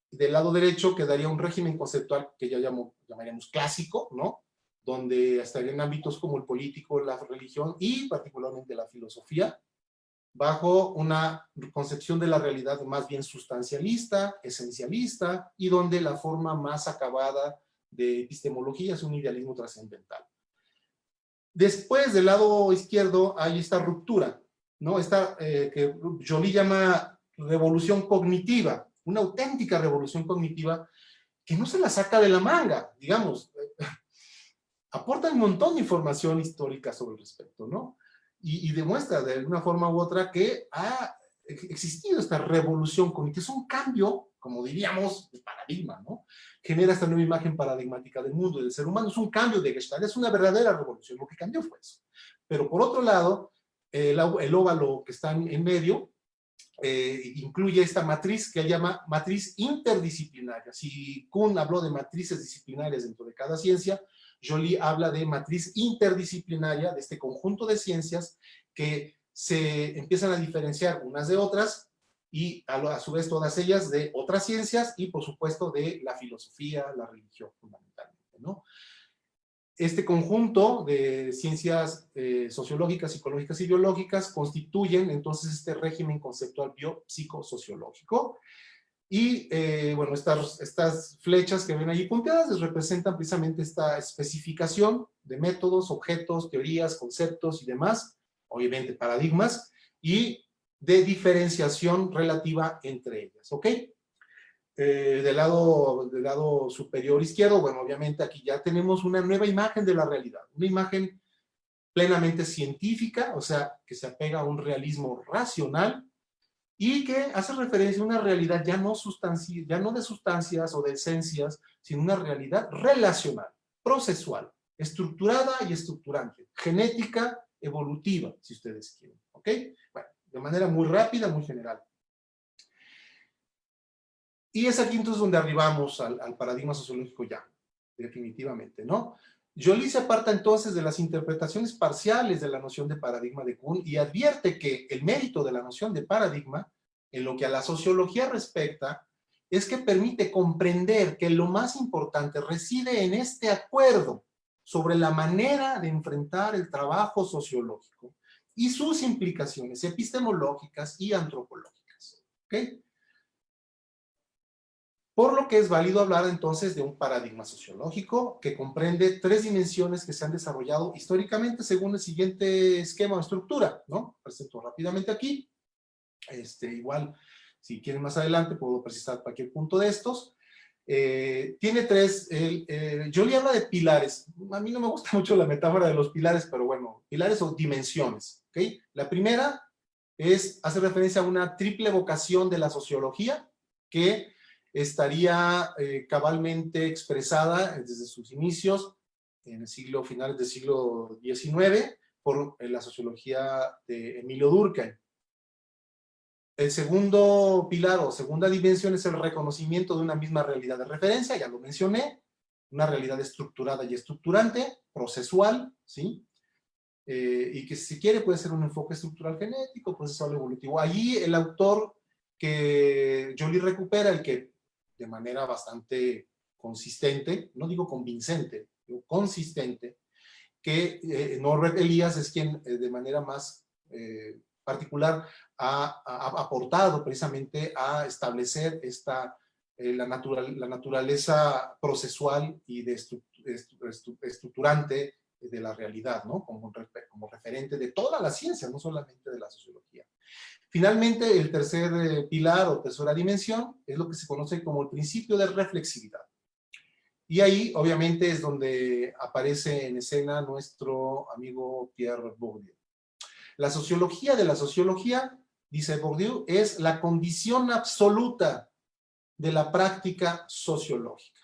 Del lado derecho quedaría un régimen conceptual que ya llamaríamos clásico, ¿no? Donde estarían ámbitos como el político, la religión y particularmente la filosofía, bajo una concepción de la realidad más bien sustancialista, esencialista, y donde la forma más acabada de epistemología es un idealismo trascendental. Después, del lado izquierdo, hay esta ruptura, ¿no? Esta que Joly llama revolución cognitiva, una auténtica revolución cognitiva que no se la saca de la manga, digamos, aporta un montón de información histórica sobre el respecto, ¿no? Y demuestra de alguna forma u otra que ha existido esta revolución cognitiva, es un cambio, como diríamos, de paradigma, ¿no? Genera esta nueva imagen paradigmática del mundo y del ser humano, es un cambio de Gestalt, es una verdadera revolución, lo que cambió fue eso. Pero por otro lado, el óvalo que está en medio, incluye esta matriz que él llama matriz interdisciplinaria. Si Kuhn habló de matrices disciplinarias dentro de cada ciencia, Joly habla de matriz interdisciplinaria, de este conjunto de ciencias que se empiezan a diferenciar unas de otras y a su vez todas ellas de otras ciencias y por supuesto de la filosofía, la religión fundamentalmente, ¿no? Este conjunto de ciencias sociológicas, psicológicas y biológicas constituyen entonces este régimen conceptual biopsicosociológico. Y bueno, estas flechas que ven allí punteadas les representan precisamente esta especificación de métodos, objetos, teorías, conceptos y demás, obviamente paradigmas, y de diferenciación relativa entre ellas, ¿ok? Del lado superior izquierdo, bueno, obviamente aquí ya tenemos una nueva imagen de la realidad, una imagen plenamente científica, o sea, que se apega a un realismo racional y que hace referencia a una realidad ya no de sustancias o de esencias, sino una realidad relacional, procesual, estructurada y estructurante, genética, evolutiva, si ustedes quieren, ¿ok? Bueno, de manera muy rápida, muy general. Y es aquí entonces donde arribamos al paradigma sociológico ya, definitivamente, ¿no? Joly se aparta entonces de las interpretaciones parciales de la noción de paradigma de Kuhn y advierte que el mérito de la noción de paradigma, en lo que a la sociología respecta, es que permite comprender que lo más importante reside en este acuerdo sobre la manera de enfrentar el trabajo sociológico y sus implicaciones epistemológicas y antropológicas, ¿ok? Por lo que es válido hablar entonces de un paradigma sociológico que comprende 3 dimensiones que se han desarrollado históricamente según el siguiente esquema o estructura, ¿no? Presento rápidamente aquí. Igual, si quieren más adelante, puedo precisar cualquier punto de estos. Tiene tres, Joly habla de pilares. A mí no me gusta mucho la metáfora de los pilares, pero bueno, pilares o dimensiones, ¿ok? La primera hace referencia a una triple vocación de la sociología que estaría cabalmente expresada desde sus inicios en el finales del siglo XIX por la sociología de Emilio Durkheim. El segundo pilar o segunda dimensión es el reconocimiento de una misma realidad de referencia, ya lo mencioné, una realidad estructurada y estructurante, procesual, ¿sí? Y que si quiere puede ser un enfoque estructural genético, procesual evolutivo. Allí el autor que Joly recupera, el que de manera bastante consistente, no digo convincente, digo consistente, que Norbert Elias es quien de manera más particular ha aportado precisamente a establecer la naturaleza procesual y estructurante de la realidad, ¿no? Como referente de toda la ciencia, no solamente de la sociología. Finalmente, el tercer pilar o tercera dimensión es lo que se conoce como el principio de reflexividad. Y ahí, obviamente, es donde aparece en escena nuestro amigo Pierre Bourdieu. La sociología de la sociología, dice Bourdieu, es la condición absoluta de la práctica sociológica.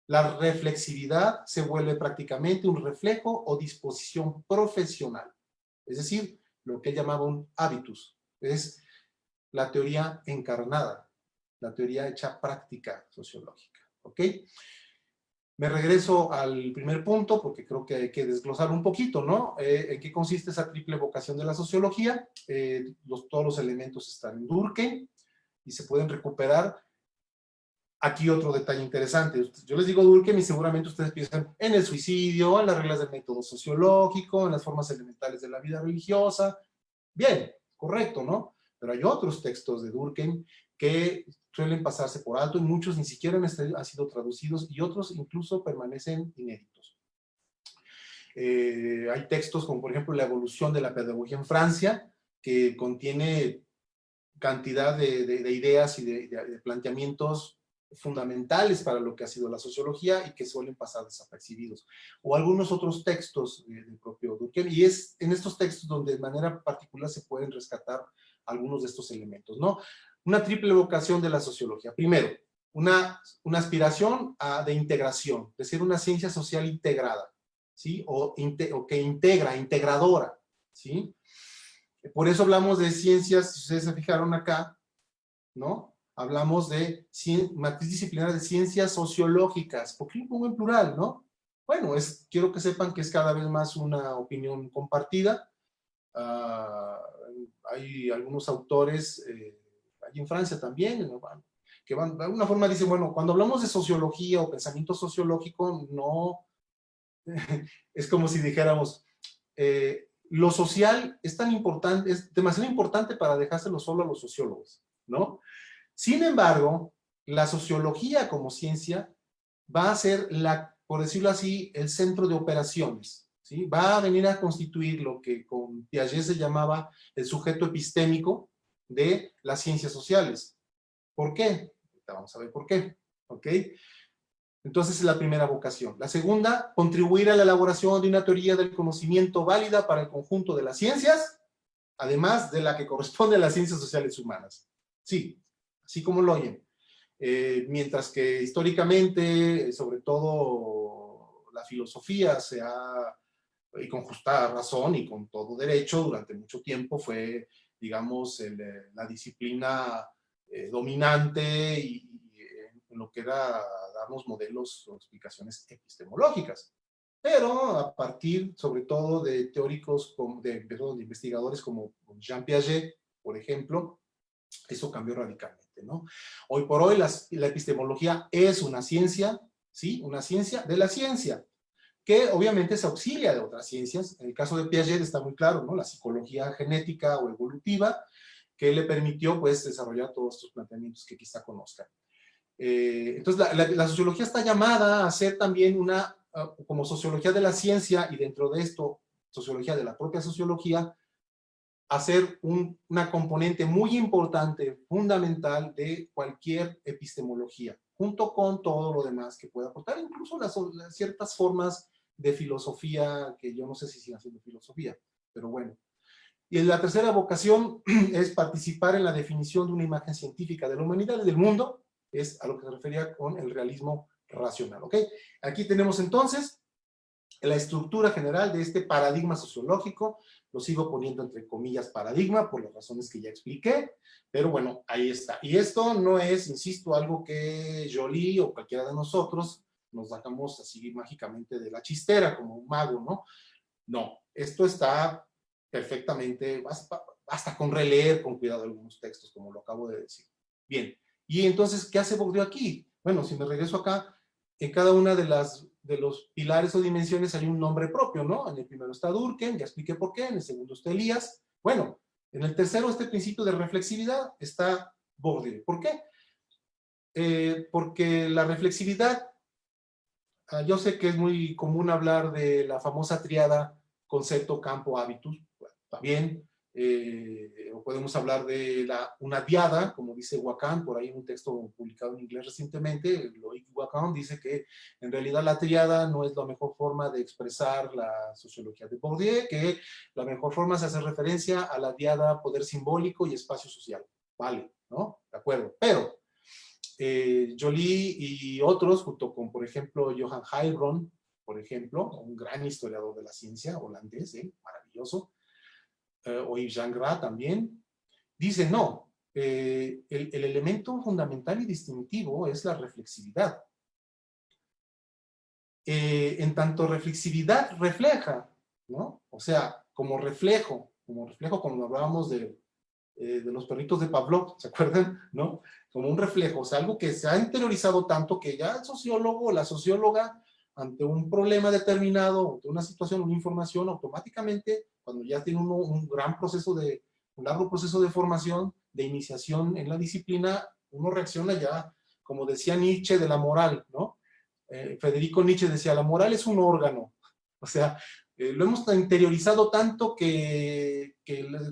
La reflexividad se vuelve prácticamente un reflejo o disposición profesional. Es decir, lo que él llamaba un hábitus. Es la teoría encarnada, la teoría hecha práctica sociológica. ¿Ok? Me regreso al primer punto porque creo que hay que desglosar un poquito, ¿no? ¿En qué consiste esa triple vocación de la sociología? Todos los elementos están en Durkheim y se pueden recuperar. Aquí otro detalle interesante. Yo les digo Durkheim y seguramente ustedes piensan en el suicidio, en las reglas del método sociológico, en las formas elementales de la vida religiosa. Bien, correcto, ¿no? Pero hay otros textos de Durkheim que suelen pasarse por alto y muchos ni siquiera han sido traducidos y otros incluso permanecen inéditos. Hay textos como por ejemplo La evolución de la pedagogía en Francia, que contiene cantidad de ideas y de planteamientos fundamentales para lo que ha sido la sociología y que suelen pasar desapercibidos. O algunos otros textos del propio Durkheim, y es en estos textos donde de manera particular se pueden rescatar algunos de estos elementos, ¿no? Una triple vocación de la sociología. Primero, una aspiración de integración, de ser una ciencia social integrada, ¿sí? O que integra, integradora, ¿sí? Por eso hablamos de ciencias, si ustedes se fijaron acá, ¿no? Hablamos de matriz disciplinaria de ciencias sociológicas. ¿Por qué lo pongo en plural, no? Bueno, quiero que sepan que es cada vez más una opinión compartida. Hay algunos autores, allí en Francia también, ¿no? Que de alguna forma dicen, bueno, cuando hablamos de sociología o pensamiento sociológico, no, es como si dijéramos, lo social es tan importante, es demasiado importante para dejárselo solo a los sociólogos, ¿no? Sin embargo, la sociología como ciencia va a ser, por decirlo así, el centro de operaciones, ¿sí? Va a venir a constituir lo que con Piaget se llamaba el sujeto epistémico de las ciencias sociales. ¿Por qué? Vamos a ver por qué, ¿ok? Entonces es la primera vocación. La segunda, contribuir a la elaboración de una teoría del conocimiento válida para el conjunto de las ciencias, además de la que corresponde a las ciencias sociales humanas. Sí, así como lo oyen. Mientras que históricamente, sobre todo la filosofía y con justa razón y con todo derecho, durante mucho tiempo fue, digamos, la disciplina dominante y en lo que era darnos modelos o explicaciones epistemológicas. Pero a partir, sobre todo, de teóricos, de investigadores como Jean Piaget, por ejemplo, eso cambió radicalmente, ¿no? Hoy por hoy la epistemología es una ciencia, ¿sí? Una ciencia de la ciencia, que obviamente se auxilia de otras ciencias. En el caso de Piaget está muy claro, ¿no? La psicología genética o evolutiva, que le permitió, pues, desarrollar todos estos planteamientos que quizá conozcan. Entonces, la sociología está llamada a ser también como sociología de la ciencia, y dentro de esto, sociología de la propia sociología, a ser una componente muy importante, fundamental de cualquier epistemología, junto con todo lo demás que pueda aportar, incluso las ciertas formas de filosofía, que yo no sé si sigan siendo filosofía, pero bueno. Y la tercera vocación es participar en la definición de una imagen científica de la humanidad y del mundo, es a lo que se refería con el realismo racional, ¿ok? Aquí tenemos entonces la estructura general de este paradigma sociológico. Lo sigo poniendo entre comillas paradigma por las razones que ya expliqué, pero bueno, ahí está. Y esto no es, insisto, algo que Joly o cualquiera de nosotros nos sacamos así mágicamente de la chistera como un mago, ¿no? No, esto está perfectamente, basta con releer con cuidado algunos textos, como lo acabo de decir. Bien, y entonces, ¿qué hace Bourdieu aquí? Bueno, si me regreso acá, en cada una de los pilares o dimensiones hay un nombre propio, ¿no? En el primero está Durkheim, ya expliqué por qué, en el segundo está Elías. Bueno, en el tercero, este principio de reflexividad, está Bourdieu. ¿Por qué? Porque la reflexividad, yo sé que es muy común hablar de la famosa triada concepto, campo, hábitus, bueno, está bien, o podemos hablar de una diada, como dice Wacan, por ahí en un texto publicado en inglés recientemente, Loic Wacan dice que en realidad la triada no es la mejor forma de expresar la sociología de Bourdieu, que la mejor forma es hacer referencia a la diada poder simbólico y espacio social. Vale, ¿no? De acuerdo, pero Joly y otros, junto con, por ejemplo, Johan Heilbron, por ejemplo, un gran historiador de la ciencia holandés, maravilloso, o Yves Jean Gras también, dicen, no, el elemento fundamental y distintivo es la reflexividad. En tanto reflexividad refleja, ¿no? O sea, como reflejo cuando hablábamos de los perritos de Pavlov, ¿se acuerdan? ¿No? Como un reflejo, o sea, algo que se ha interiorizado tanto que ya el sociólogo o la socióloga, ante un problema determinado, ante una situación, una información, automáticamente, cuando ya tiene uno un largo proceso de formación, de iniciación en la disciplina, uno reacciona ya, como decía Nietzsche, de la moral, ¿no? Federico Nietzsche decía, la moral es un órgano, o sea, lo hemos interiorizado tanto que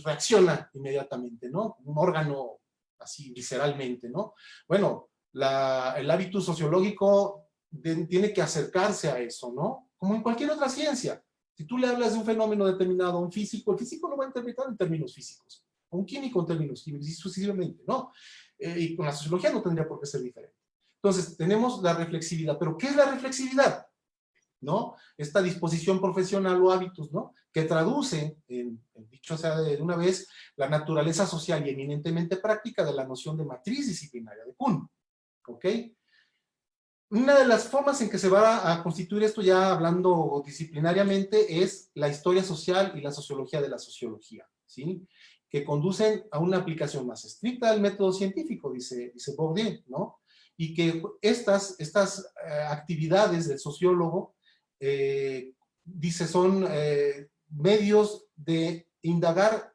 reacciona inmediatamente, ¿no? Un órgano así visceralmente, ¿no? Bueno, el hábito sociológico tiene que acercarse a eso, ¿no? Como en cualquier otra ciencia. Si tú le hablas de un fenómeno determinado a un físico, el físico lo va a interpretar en términos físicos, a un químico en términos químicos, y sucesivamente, ¿no? Y con la sociología no tendría por qué ser diferente. Entonces, tenemos la reflexividad. ¿Pero qué es la reflexividad? ¿No? Esta disposición profesional o hábitos, ¿no? Que traduce, dicho sea de una vez, la naturaleza social y eminentemente práctica de la noción de matriz disciplinaria de Kuhn, ¿ok? Una de las formas en que se va a constituir esto, ya hablando disciplinariamente, es la historia social y la sociología de la sociología, ¿sí? Que conducen a una aplicación más estricta del método científico, dice Bourdieu, ¿no? Y que estas actividades del sociólogo dice, son medios de indagar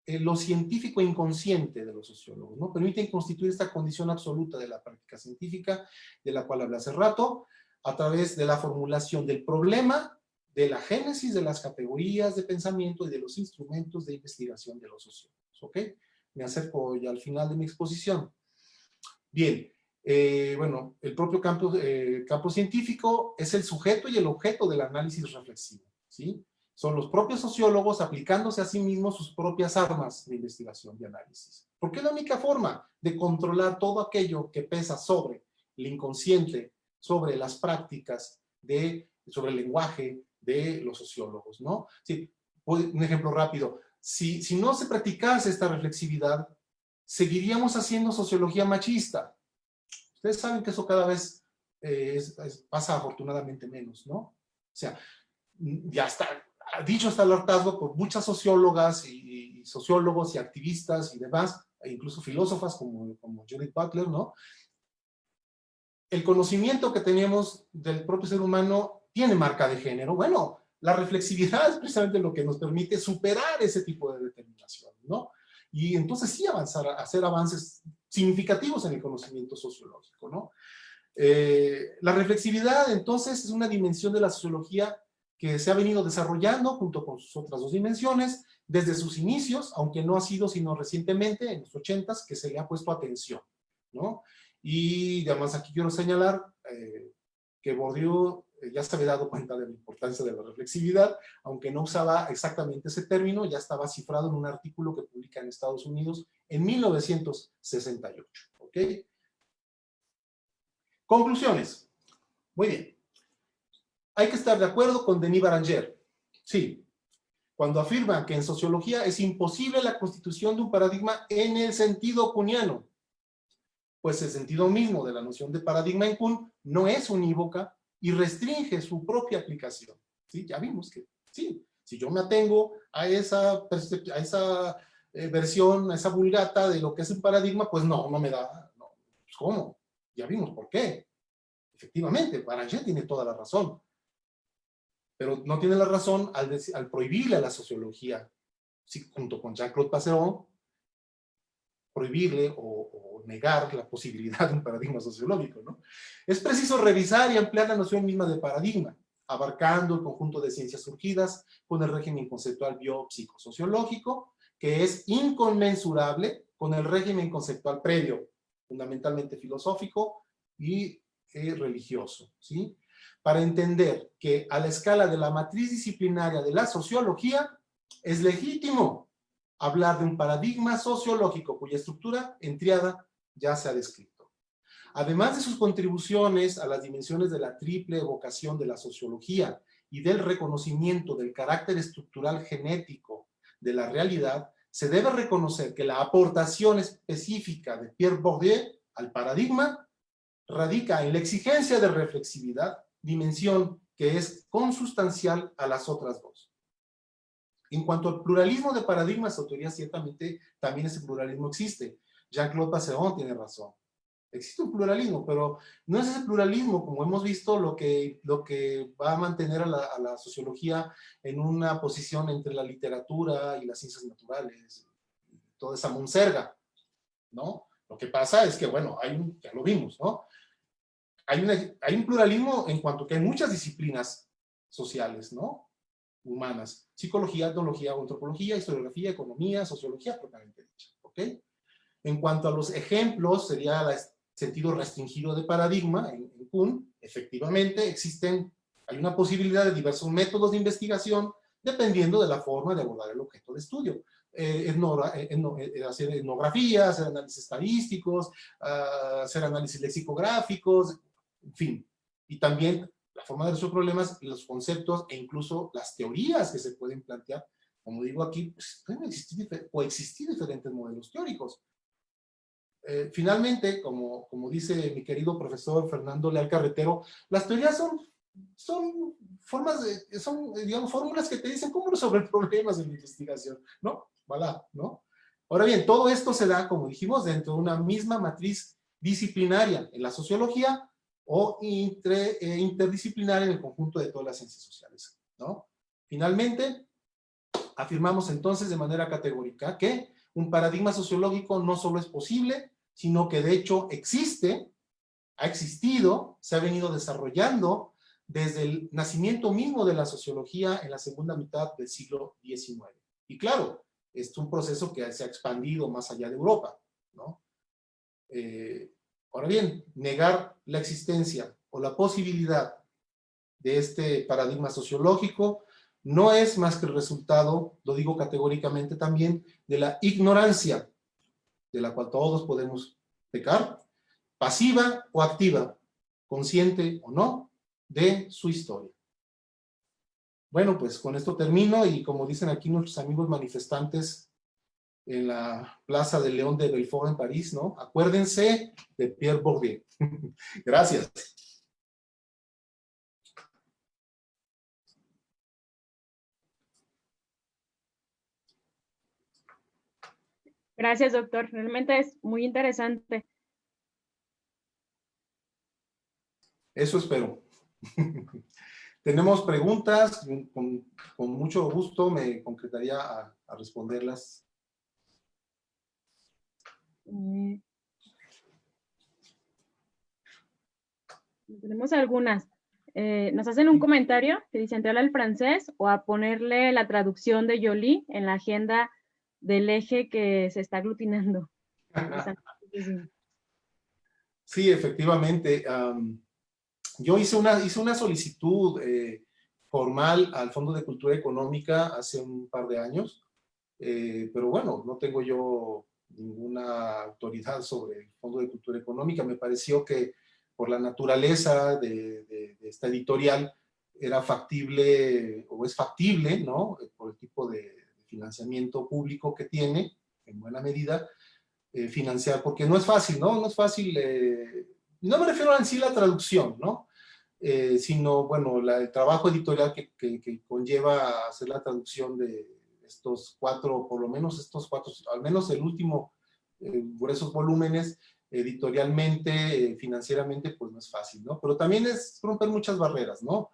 lo científico inconsciente de los sociólogos, ¿no? Permiten constituir esta condición absoluta de la práctica científica, de la cual hablé hace rato, a través de la formulación del problema, de la génesis de las categorías de pensamiento y de los instrumentos de investigación de los sociólogos, ¿ok? Me acerco ya al final de mi exposición. Bien. Bueno, el propio campo científico es el sujeto y el objeto del análisis reflexivo, ¿sí? Son los propios sociólogos aplicándose a sí mismos sus propias armas de investigación y análisis. Porque es la única forma de controlar todo aquello que pesa sobre el inconsciente, sobre las prácticas, sobre el lenguaje de los sociólogos, ¿no? Sí, un ejemplo rápido. Si no se practicase esta reflexividad, seguiríamos haciendo sociología machista. Ustedes saben que eso cada vez pasa afortunadamente menos, ¿no? O sea, ya está, dicho hasta el hartazgo por muchas sociólogas y sociólogos y activistas y demás, e incluso filósofas como Judith Butler, ¿no? El conocimiento que tenemos del propio ser humano tiene marca de género. Bueno, la reflexividad es precisamente lo que nos permite superar ese tipo de determinación, ¿no? Y entonces sí hacer avances significativos en el conocimiento sociológico, ¿no? La reflexividad, entonces, es una dimensión de la sociología que se ha venido desarrollando junto con sus otras dos dimensiones desde sus inicios, aunque no ha sido sino recientemente, en los 80s, que se le ha puesto atención, ¿no? Y además aquí quiero señalar que Bourdieu ya se había dado cuenta de la importancia de la reflexividad, aunque no usaba exactamente ese término, ya estaba cifrado en un artículo que publica en Estados Unidos en 1968, ¿ok? Conclusiones. Muy bien. Hay que estar de acuerdo con Denis Baranger. Sí. Cuando afirma que en sociología es imposible la constitución de un paradigma en el sentido kuhniano, pues el sentido mismo de la noción de paradigma en Kuhn no es unívoca y restringe su propia aplicación. ¿Sí? Ya vimos que sí, si yo me atengo a esa versión, a esa vulgata de lo que es un paradigma, pues no me da, no. Pues ¿cómo? Ya vimos por qué. Efectivamente, Baranger tiene toda la razón, pero no tiene la razón al prohibirle a la sociología, sí, junto con Jean-Claude Passeron, prohibirle o negar la posibilidad de un paradigma sociológico, ¿no? Es preciso revisar y ampliar la noción misma de paradigma, abarcando el conjunto de ciencias surgidas con el régimen conceptual biopsicosociológico, que es inconmensurable con el régimen conceptual previo, fundamentalmente filosófico y religioso, ¿sí? Para entender que a la escala de la matriz disciplinaria de la sociología es legítimo hablar de un paradigma sociológico cuya estructura en tríada ya se ha descrito. Además de sus contribuciones a las dimensiones de la triple vocación de la sociología y del reconocimiento del carácter estructural genético de la realidad, se debe reconocer que la aportación específica de Pierre Bourdieu al paradigma radica en la exigencia de reflexividad, dimensión que es consustancial a las otras dos. En cuanto al pluralismo de paradigmas o teorías, ciertamente también ese pluralismo existe. Jean-Claude Passeron tiene razón. Existe un pluralismo, pero no es ese pluralismo, como hemos visto, lo que va a mantener a la sociología en una posición entre la literatura y las ciencias naturales, toda esa monserga, ¿no? Lo que pasa es que, bueno, ya lo vimos, ¿no? Hay un pluralismo en cuanto que hay muchas disciplinas sociales, ¿no? Humanas, psicología, etnología, antropología, historiografía, economía, sociología, propiamente dicha, ¿ok? En cuanto a los ejemplos, sería el sentido restringido de paradigma en Kuhn, efectivamente hay una posibilidad de diversos métodos de investigación dependiendo de la forma de abordar el objeto de estudio. Hacer etnografía, hacer análisis estadísticos, hacer análisis lexicográficos, en fin. Y también la forma de resolver problemas, los conceptos e incluso las teorías que se pueden plantear. Como digo aquí, pues, pueden coexistir diferentes modelos teóricos. Finalmente, como dice mi querido profesor Fernando Leal Carretero, las teorías son digamos, fórmulas que te dicen cómo resolver problemas en la investigación, ¿no? Voilà, ¿no? Ahora bien, todo esto se da, como dijimos, dentro de una misma matriz disciplinaria en la sociología o interdisciplinaria en el conjunto de todas las ciencias sociales, ¿no? Finalmente, afirmamos entonces de manera categórica que un paradigma sociológico no solo es posible, sino que de hecho existe, ha existido, se ha venido desarrollando desde el nacimiento mismo de la sociología en la segunda mitad del siglo XIX. Y claro, es un proceso que se ha expandido más allá de Europa, ¿no? Ahora bien, negar la existencia o la posibilidad de este paradigma sociológico no es más que el resultado, lo digo categóricamente también, de la ignorancia, de la cual todos podemos pecar, pasiva o activa, consciente o no, de su historia. Bueno, pues con esto termino y como dicen aquí nuestros amigos manifestantes en la Plaza del León de Belfort en París, ¿no? Acuérdense de Pierre Bourdieu. Gracias. Gracias, doctor. Realmente es muy interesante. Eso espero. Tenemos preguntas, con mucho gusto me concretaría a responderlas. Tenemos algunas. Nos hacen un comentario que dice entrar al francés o a ponerle la traducción de Joly en la agenda del eje que se está aglutinando. Sí, efectivamente. Yo hice una solicitud formal al Fondo de Cultura Económica hace un par de años, pero bueno, no tengo yo ninguna autoridad sobre el Fondo de Cultura Económica. Me pareció que por la naturaleza de esta editorial era factible, o es factible, ¿no? Por el tipo de financiamiento público que tiene, en buena medida, financiar, porque no es fácil, ¿no? No es fácil, no me refiero en sí a la traducción, ¿no? Sino, bueno, el trabajo editorial que conlleva hacer la traducción de estos cuatro, por lo menos estos cuatro, al menos el último, por esos volúmenes, editorialmente, financieramente, pues no es fácil, ¿no? Pero también es romper muchas barreras, ¿no?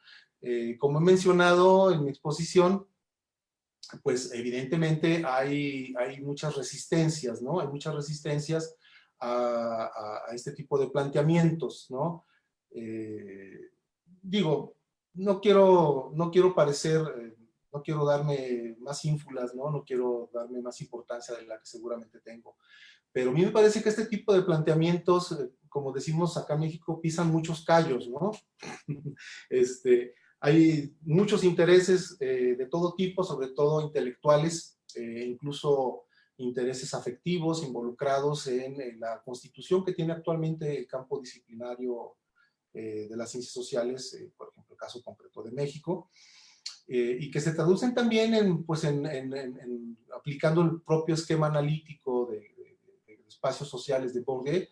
Como he mencionado en mi exposición, pues evidentemente hay muchas resistencias, ¿no? Hay muchas resistencias a este tipo de planteamientos, ¿no? Digo, no quiero parecer, no quiero darme más ínfulas, ¿no? No quiero darme más importancia de la que seguramente tengo. Pero a mí me parece que este tipo de planteamientos, como decimos acá en México, pisan muchos callos, ¿no? Hay muchos intereses de todo tipo, sobre todo intelectuales, incluso intereses afectivos involucrados en la constitución que tiene actualmente el campo disciplinario de las ciencias sociales, por ejemplo, el caso concreto de México, y que se traducen también en aplicando el propio esquema analítico de espacios sociales de Bourdieu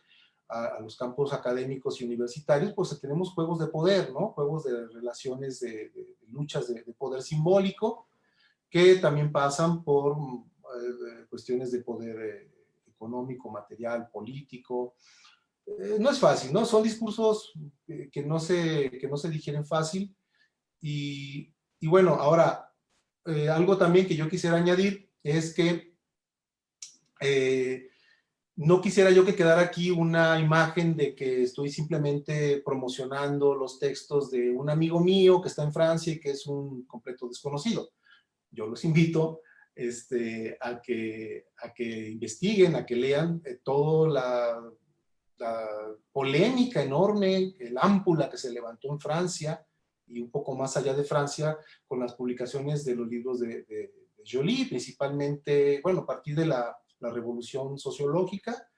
a los campos académicos y universitarios, pues tenemos juegos de poder, ¿no? Juegos de relaciones, de luchas de poder simbólico, que también pasan por cuestiones de poder económico, material, político. No es fácil, ¿no? Son discursos que no se digieren fácil. Y bueno, ahora, algo también que yo quisiera añadir es que no quisiera yo que quedara aquí una imagen de que estoy simplemente promocionando los textos de un amigo mío que está en Francia y que es un completo desconocido. Yo los invito a que investiguen, a que lean toda la polémica enorme, el ámpula que se levantó en Francia y un poco más allá de Francia con las publicaciones de los libros de Joly, principalmente, bueno, a partir de la revolución sociológica,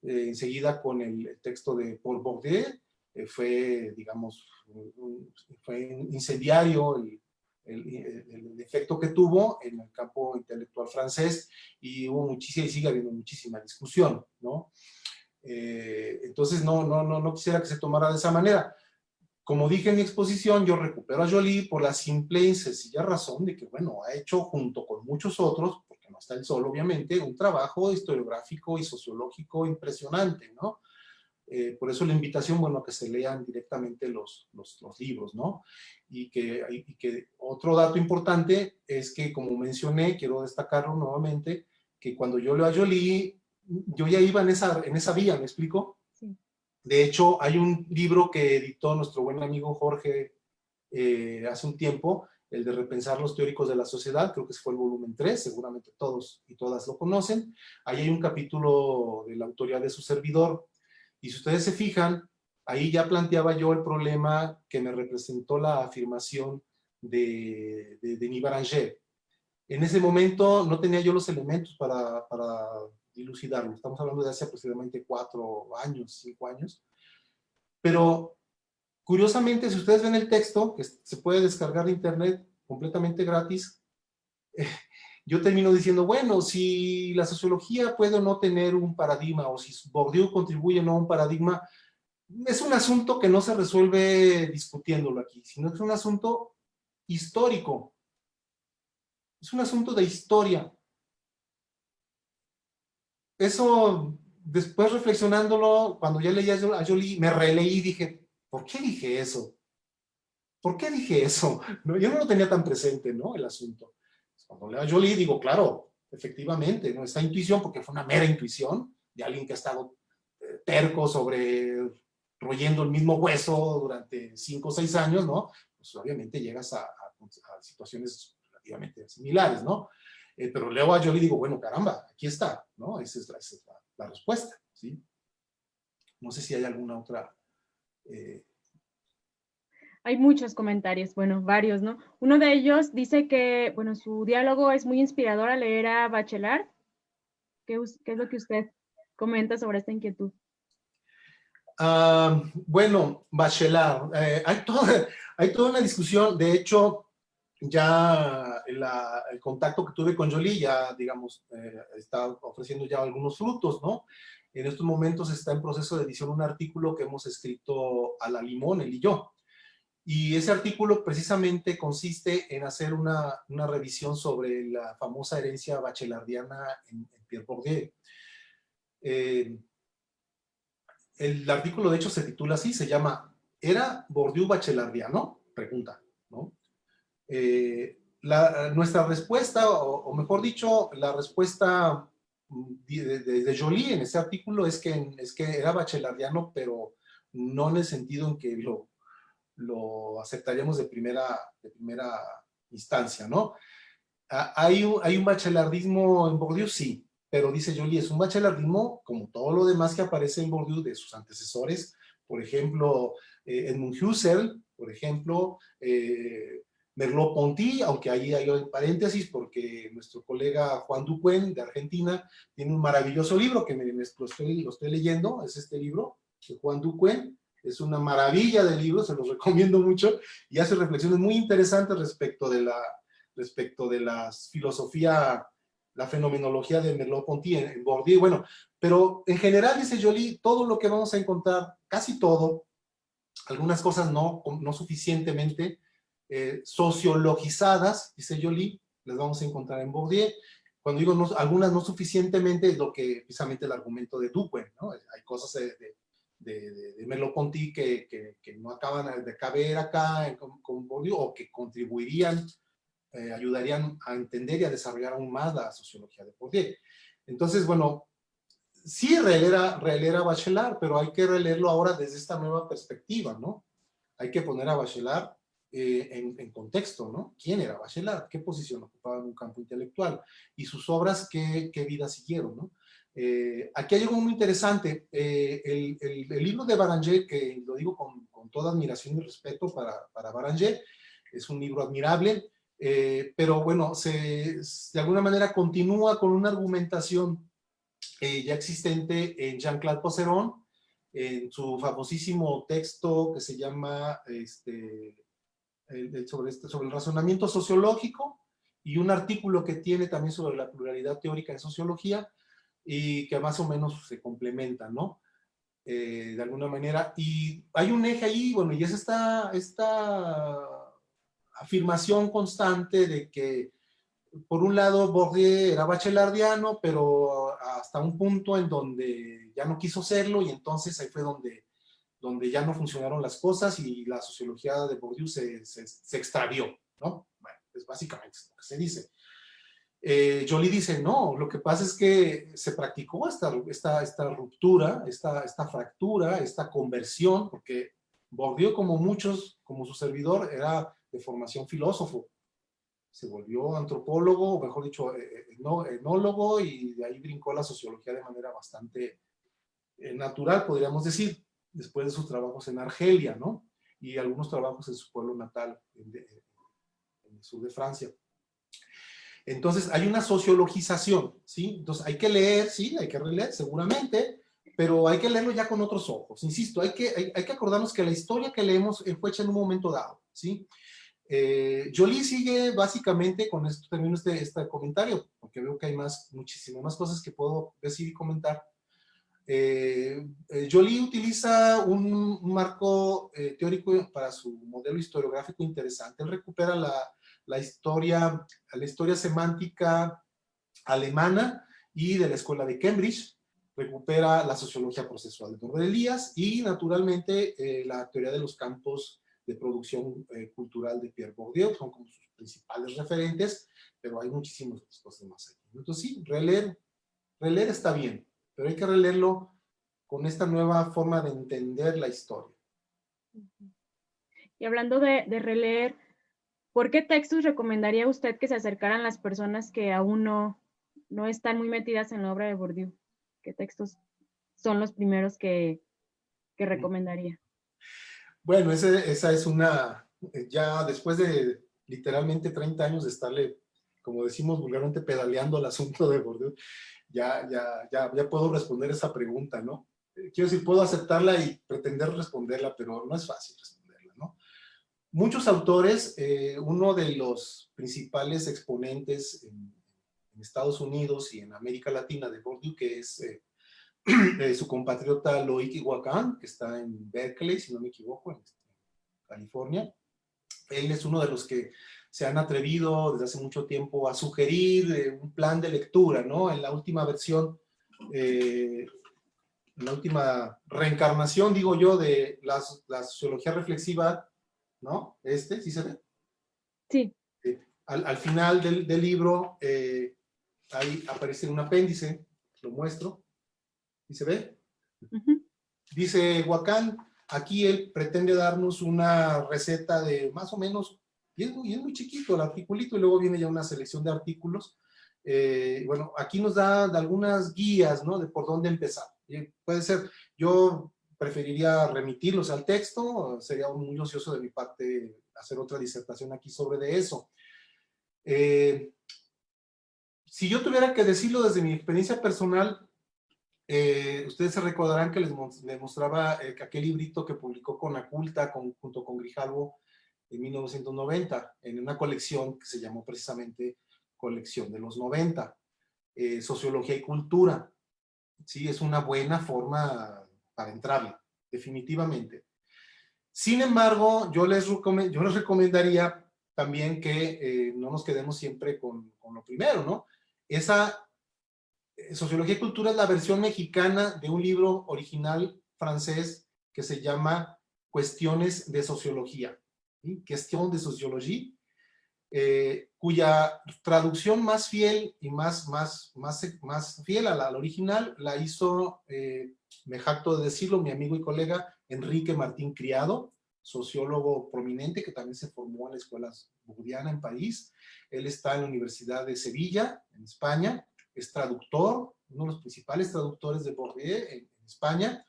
enseguida con el texto de Paul Bourdieu, fue, digamos, fue incendiario el efecto que tuvo en el campo intelectual francés, y hubo muchísima, y sigue habiendo muchísima discusión, ¿no? Entonces no quisiera que se tomara de esa manera. Como dije en mi exposición, yo recupero a Joly por la simple y sencilla razón de que, bueno, ha hecho junto con muchos otros, porque no está él solo, obviamente, un trabajo historiográfico y sociológico impresionante, ¿no? Por eso la invitación, bueno, a que se lean directamente los libros, ¿no? Y que otro dato importante es que, como mencioné, quiero destacarlo nuevamente, que cuando yo leo a Joly, yo ya iba en esa vía, ¿me explico? Sí. De hecho, hay un libro que editó nuestro buen amigo Jorge hace un tiempo, el de Repensar los teóricos de la sociedad, creo que fue el volumen 3, seguramente todos y todas lo conocen. Ahí hay un capítulo de la autoría de su servidor, y si ustedes se fijan, ahí ya planteaba yo el problema que me representó la afirmación de Denis Baranger. En ese momento no tenía yo los elementos para dilucidarlo. Estamos hablando de hace aproximadamente 4 años, 5 años. Pero, curiosamente, si ustedes ven el texto, que se puede descargar de internet completamente gratis, yo termino diciendo, bueno, si la sociología puede o no tener un paradigma, o si Bourdieu contribuye o no a un paradigma, es un asunto que no se resuelve discutiéndolo aquí, sino que es un asunto histórico. Es un asunto de historia. Eso, después reflexionándolo, cuando ya leí a Joly, me releí y dije, ¿por qué dije eso? ¿Por qué dije eso? ¿No? Yo no lo tenía tan presente, ¿no? El asunto. Cuando leo a Joly digo, claro, efectivamente, ¿no? Esta intuición, porque fue una mera intuición de alguien que ha estado terco sobre royendo el mismo hueso durante 5 o 6 años, ¿no? Pues obviamente llegas a situaciones relativamente similares, ¿no? Pero leo a Jolie y digo, bueno, caramba, aquí está, ¿no? Esa es la respuesta, ¿sí? No sé si hay alguna otra... Hay muchos comentarios, bueno, varios, ¿no? Uno de ellos dice que, bueno, su diálogo es muy inspirador al leer a Bachelard. ¿Qué es lo que usted comenta sobre esta inquietud? Bueno, Bachelard, hay toda una discusión. De hecho, ya el contacto que tuve con Jolie ya, digamos, está ofreciendo ya algunos frutos, ¿no? En estos momentos está en proceso de edición un artículo que hemos escrito a la limón, él y yo. Y ese artículo precisamente consiste en hacer una revisión sobre la famosa herencia bachelardiana en Pierre Bourdieu. El artículo, de hecho, se titula así, se llama ¿Era Bourdieu bachelardiano? Pregunta, ¿no? Nuestra respuesta, o mejor dicho, la respuesta de Jolie en ese artículo es que era bachelardiano, pero no en el sentido en que lo aceptaríamos de primera instancia, ¿no? ¿Hay un bachelardismo en Bourdieu? Sí, pero dice Jolie, es un bachelardismo como todo lo demás que aparece en Bourdieu de sus antecesores, por ejemplo, Edmund Husserl, por ejemplo, Merleau-Ponty, aunque ahí hay paréntesis porque nuestro colega Juan Ducuen de Argentina tiene un maravilloso libro que lo estoy leyendo, es este libro de Juan Ducuen, es una maravilla de libro, se los recomiendo mucho, y hace reflexiones muy interesantes respecto de la filosofía, la fenomenología de Merleau-Ponty en Bourdieu. Bueno, pero en general, dice Jolie, todo lo que vamos a encontrar, casi todo, algunas cosas no suficientemente sociologizadas, dice Jolie, las vamos a encontrar en Bourdieu. Cuando digo algunas no suficientemente, es lo que precisamente el argumento de Ducuen, ¿no? Hay cosas de Merleau-Ponty que no acaban de caber acá con Bourdieu, o que contribuirían, ayudarían a entender y a desarrollar aún más la sociología de Bourdieu. Entonces, bueno, sí, releer a Bachelard, pero hay que releerlo ahora desde esta nueva perspectiva, ¿no? Hay que poner a Bachelard en contexto, ¿no? ¿Quién era Bachelard? ¿Qué posición ocupaba en un campo intelectual? Y sus obras, ¿qué vida siguieron, ¿no? Aquí hay algo muy interesante. El libro de Baranger, que lo digo con toda admiración y respeto para Baranger, es un libro admirable, pero bueno, de alguna manera continúa con una argumentación ya existente en Jean-Claude Posseron, en su famosísimo texto que se llama sobre el razonamiento sociológico, y un artículo que tiene también sobre la pluralidad teórica en sociología, y que más o menos se complementan, ¿no? De alguna manera. Y hay un eje ahí, bueno, y es esta afirmación constante de que por un lado, Bourdieu era bachelardiano, pero hasta un punto en donde ya no quiso serlo, y entonces ahí fue donde ya no funcionaron las cosas y la sociología de Bourdieu se extravió, ¿no? Bueno, es básicamente lo que se dice. Jolie dice, no, lo que pasa es que se practicó esta ruptura, esta fractura, esta conversión, porque Bourdieu, como muchos, como su servidor, era de formación filósofo. Se volvió antropólogo, o mejor dicho, etnólogo, y de ahí brincó la sociología de manera bastante natural, podríamos decir, después de sus trabajos en Argelia, ¿no? Y algunos trabajos en su pueblo natal, en el sur de Francia. Entonces, hay una sociologización, ¿sí? Entonces, hay que leer, sí, hay que releer, seguramente, pero hay que leerlo ya con otros ojos. Insisto, hay que acordarnos que la historia que leemos fue hecha en un momento dado, ¿sí? Jolie sigue básicamente, con esto termino este comentario, porque veo que hay muchísimas más cosas que puedo decir y comentar. Jolie utiliza un marco teórico para su modelo historiográfico interesante. Él recupera la historia semántica alemana y de la escuela de Cambridge, recupera la sociología procesual de Norbert Elias y, naturalmente, la teoría de los campos de producción cultural de Pierre Bourdieu. Son como sus principales referentes, pero hay muchísimas otras cosas más aquí. Entonces sí, releer está bien, pero hay que releerlo con esta nueva forma de entender la historia. Y hablando de releer, ¿por qué textos recomendaría usted que se acercaran las personas que aún no están muy metidas en la obra de Bourdieu? ¿Qué textos son los primeros que recomendaría? Bueno, esa es una, ya después de literalmente 30 años de estarle, como decimos vulgarmente, pedaleando al asunto de Bourdieu, ya puedo responder esa pregunta, ¿no? Quiero decir, puedo aceptarla y pretender responderla, pero no es fácil responderla, ¿no? Muchos autores, uno de los principales exponentes en Estados Unidos y en América Latina de Bourdieu, que es su compatriota Loic Huacán, que está en Berkeley, si no me equivoco, en California. Él es uno de los que se han atrevido desde hace mucho tiempo a sugerir un plan de lectura, ¿no? En la última versión, en la última reencarnación, digo yo, de la sociología reflexiva, ¿no? ¿Sí se ve? Sí. Al final del libro, ahí aparece un apéndice, lo muestro, ¿sí se ve? Dice Huacán, aquí él pretende darnos una receta de más o menos, y es muy chiquito el articulito, y luego viene ya una selección de artículos. Bueno, aquí nos da algunas guías, ¿no? De por dónde empezar. Puede ser, yo preferiría remitirlos al texto, sería muy ocioso de mi parte hacer otra disertación aquí sobre de eso. Si yo tuviera que decirlo desde mi experiencia personal, ustedes se recordarán que les mostraba que aquel librito que publicó Conaculta junto con Grijalvo en 1990, en una colección que se llamó precisamente Colección de los 90, Sociología y Cultura. Sí, es una buena forma para entrarle, definitivamente. Sin embargo, yo les recomendaría también que no nos quedemos siempre con lo primero, ¿no? Esa Sociología y Cultura es la versión mexicana de un libro original francés que se llama Cuestiones de Sociología, ¿sí? Question de Sociologie, cuya traducción más fiel y más fiel a la original la hizo, me jacto de decirlo, mi amigo y colega Enrique Martín Criado, sociólogo prominente que también se formó en la Escuela Bourdiana en París. Él está en la Universidad de Sevilla, en España, es traductor, uno de los principales traductores de Bourdieu en España,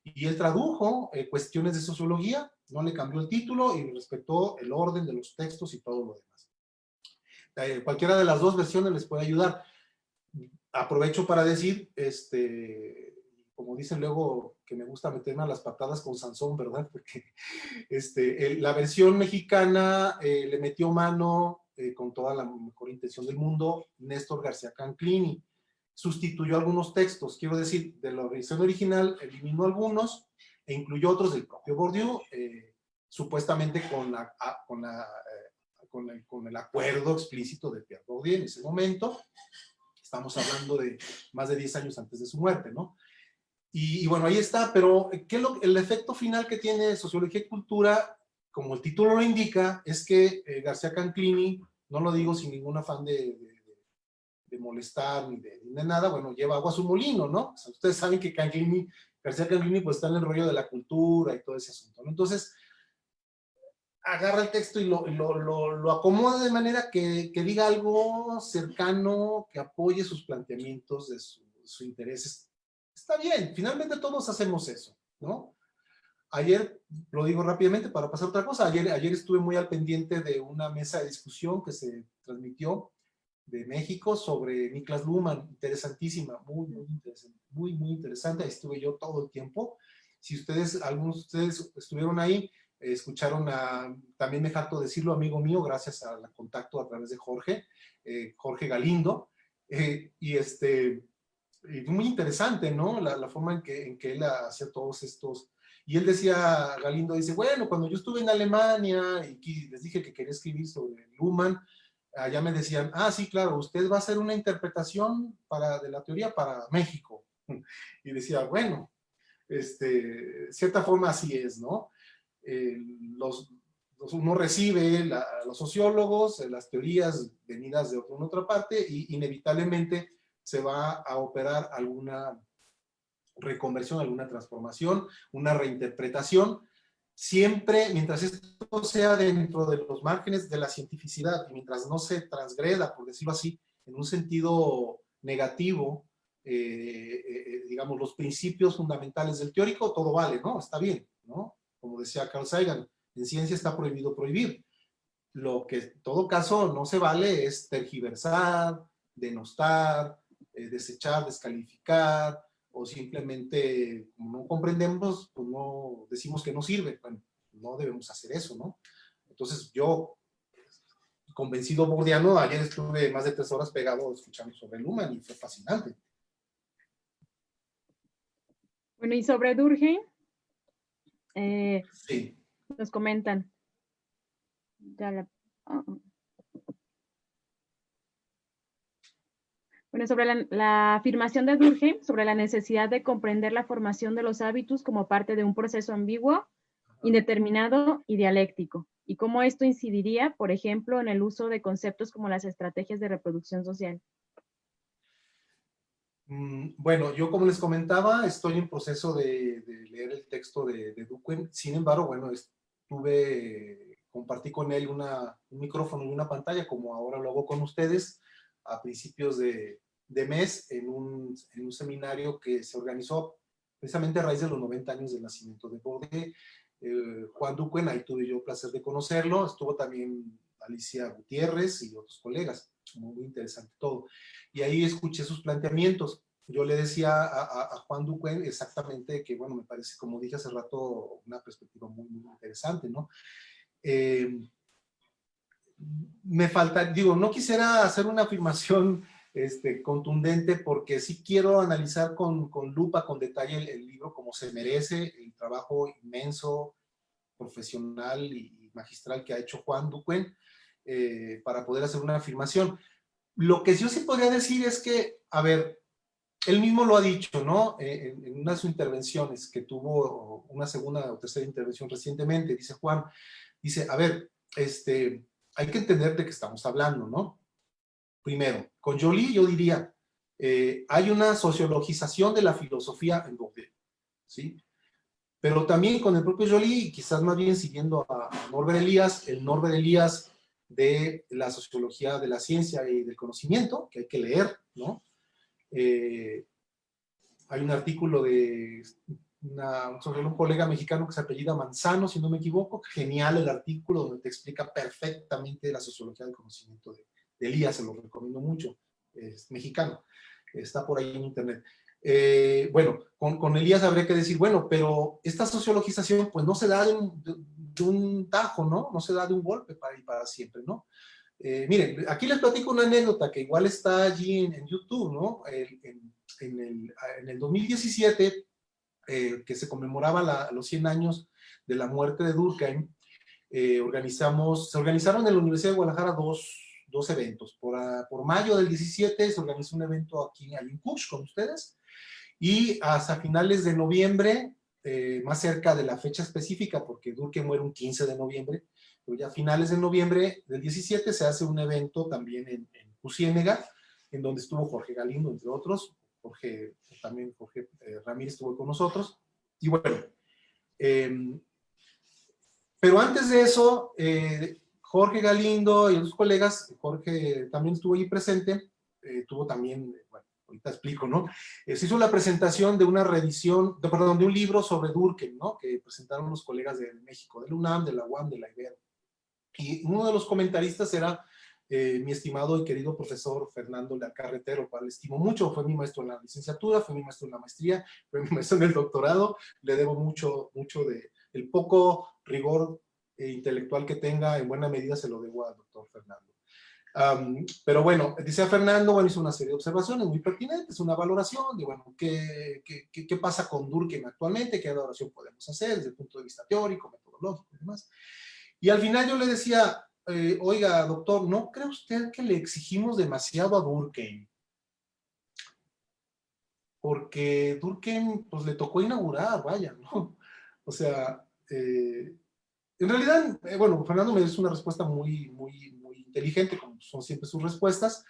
y él tradujo Cuestiones de Sociología, no le cambió el título y respetó el orden de los textos y todo lo demás. Cualquiera de las dos versiones les puede ayudar. Aprovecho para decir, como dicen luego, que me gusta meterme a las patadas con Sansón, ¿verdad? Porque la versión mexicana le metió mano con toda la mejor intención del mundo Néstor García Canclini. Sustituyó algunos textos, quiero decir, de la versión original eliminó algunos e incluyó otros del propio Bourdieu, supuestamente con el acuerdo explícito de Pierre Bourdieu en ese momento. Estamos hablando de más de 10 años antes de su muerte, ¿no? Y bueno, ahí está, pero el efecto final que tiene Sociología y Cultura, como el título lo indica, es que García Canclini, no lo digo sin ningún afán de molestar ni de nada, bueno, lleva agua a su molino, ¿no? O sea, ustedes saben que García Canclini pues está en el rollo de la cultura y todo ese asunto, ¿no? Entonces, agarra el texto y lo acomoda de manera que diga algo cercano, que apoye sus planteamientos de su intereses. Está bien, finalmente todos hacemos eso, ¿no? Ayer, lo digo rápidamente para pasar a otra cosa, ayer estuve muy al pendiente de una mesa de discusión que se transmitió de México sobre Niklas Luhmann, interesantísima, muy interesante, muy interesante, ahí estuve yo todo el tiempo. Si algunos de ustedes estuvieron ahí, escucharon también me jacto decirlo, amigo mío, gracias al contacto a través de Jorge Galindo, y muy interesante, ¿no? La forma en que él hacía todos estos, y él decía, Galindo dice, bueno, cuando yo estuve en Alemania y les dije que quería escribir sobre Luhmann, allá me decían, sí, claro, usted va a hacer una interpretación de la teoría para México. Y decía, bueno, cierta forma así es, ¿no? Uno recibe los sociólogos, las teorías venidas de otra parte, y inevitablemente se va a operar alguna reconversión, alguna transformación, una reinterpretación, siempre mientras esto sea dentro de los márgenes de la cientificidad y mientras no se transgreda, por decirlo así, en un sentido negativo, digamos, los principios fundamentales del teórico, todo vale, ¿no? Está bien, ¿no? Como decía Carl Sagan, en ciencia está prohibido prohibir. Lo que en todo caso no se vale es tergiversar, denostar, desechar, descalificar, o simplemente, como no comprendemos, pues no decimos que no sirve. Bueno, no debemos hacer eso, ¿no? Entonces yo, convencido bordiano, ayer estuve más de 3 horas pegado escuchando sobre Luhmann y fue fascinante. Bueno, y sobre Durkheim, Sí. nos comentan. Ya la, Bueno, sobre la afirmación de Durkheim sobre la necesidad de comprender la formación de los hábitos como parte de un proceso ambiguo, indeterminado y dialéctico, y cómo esto incidiría, por ejemplo, en el uso de conceptos como las estrategias de reproducción social. Bueno, yo como les comentaba, estoy en proceso de leer el texto de Durkheim. Sin embargo, bueno, compartí con él un micrófono y una pantalla, como ahora lo hago con ustedes, a principios de mes, en un seminario que se organizó precisamente a raíz de los 90 años del nacimiento de Bourdieu. Juan Durkheim, ahí tuve yo el placer de conocerlo, estuvo también Alicia Gutiérrez y otros colegas, muy interesante todo. Y ahí escuché sus planteamientos. Yo le decía a Juan Durkheim exactamente que, bueno, me parece, como dije hace rato, una perspectiva muy, muy interesante, ¿no? Me falta, digo, no quisiera hacer una afirmación contundente porque sí quiero analizar con lupa, con detalle el libro como se merece, el trabajo inmenso, profesional y magistral que ha hecho Juan Durkheim para poder hacer una afirmación. Lo que yo sí podría decir es que, a ver, él mismo lo ha dicho, ¿no? En una de sus intervenciones, que tuvo una segunda o tercera intervención recientemente, dice Juan, dice, a ver, hay que entender de qué estamos hablando, ¿no? Primero, con Joly yo diría, hay una sociologización de la filosofía en Bourdieu, ¿sí? Pero también con el propio Joly, quizás más bien siguiendo a Norbert Elias, el Norbert Elias de la sociología de la ciencia y del conocimiento, que hay que leer, ¿no? Hay un artículo sobre un colega mexicano que se apellida Manzano, si no me equivoco, genial el artículo donde te explica perfectamente la sociología del conocimiento de Elías, se lo recomiendo mucho, es mexicano, está por ahí en internet. Bueno, con Elías habría que decir, bueno, pero esta sociologización pues no se da de un tajo, ¿no? No se da de un golpe para siempre, ¿no? Miren, aquí les platico una anécdota que igual está allí en YouTube, ¿no? En el 2017, que se conmemoraba los 100 años de la muerte de Durkheim, se organizaron en la Universidad de Guadalajara dos eventos. Por mayo del 17 se organizó un evento aquí en Cush con ustedes, y hasta finales de noviembre, más cerca de la fecha específica, porque Durkheim muere un 15 de noviembre, pero ya a finales de noviembre del 17 se hace un evento también en Ciénega, en donde estuvo Jorge Galindo, entre otros. Jorge Ramírez estuvo con nosotros. Y bueno, pero antes de eso, Jorge Galindo y otros colegas, Jorge también estuvo allí presente, tuvo también, bueno, ahorita explico, ¿no? Se hizo la presentación de una reedición, de un libro sobre Durkheim, ¿no? Que presentaron los colegas de México, de la UNAM, de la UAM, de la Ibero. Y uno de los comentaristas era mi estimado y querido profesor Fernando Carretero, al cual estimo mucho. Fue mi maestro en la licenciatura, fue mi maestro en la maestría, fue mi maestro en el doctorado. Le debo mucho el poco rigor intelectual que tenga, en buena medida se lo debo al doctor Fernando. Pero bueno, dice Fernando, bueno, hizo una serie de observaciones muy pertinentes, una valoración de, bueno, ¿qué pasa con Durkheim actualmente? ¿Qué valoración podemos hacer desde el punto de vista teórico, metodológico y demás? Y al final yo le decía, oiga, doctor, ¿no cree usted que le exigimos demasiado a Durkheim? Porque Durkheim, pues le tocó inaugurar, vaya, ¿no? O sea, en realidad, bueno, Fernando me dio una respuesta muy, muy, muy inteligente, como son siempre sus respuestas,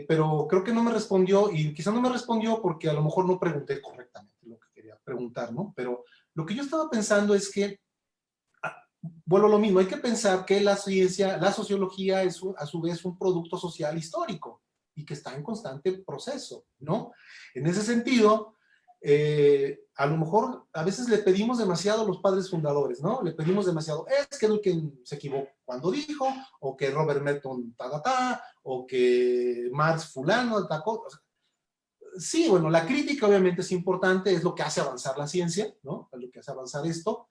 pero creo que no me respondió, y quizá no me respondió porque a lo mejor no pregunté correctamente. preguntar, ¿no? Pero lo que yo estaba pensando es que, vuelvo a lo mismo, hay que pensar que la ciencia, la sociología es a su vez un producto social histórico y que está en constante proceso, ¿no? En ese sentido, a lo mejor a veces le pedimos demasiado a los padres fundadores, ¿no? Le pedimos demasiado, es que Durkheim se equivocó cuando dijo, o que Robert Merton o que Marx fulano atacó. Sí, bueno, la crítica obviamente es importante, es lo que hace avanzar la ciencia, ¿no? Es lo que hace avanzar esto,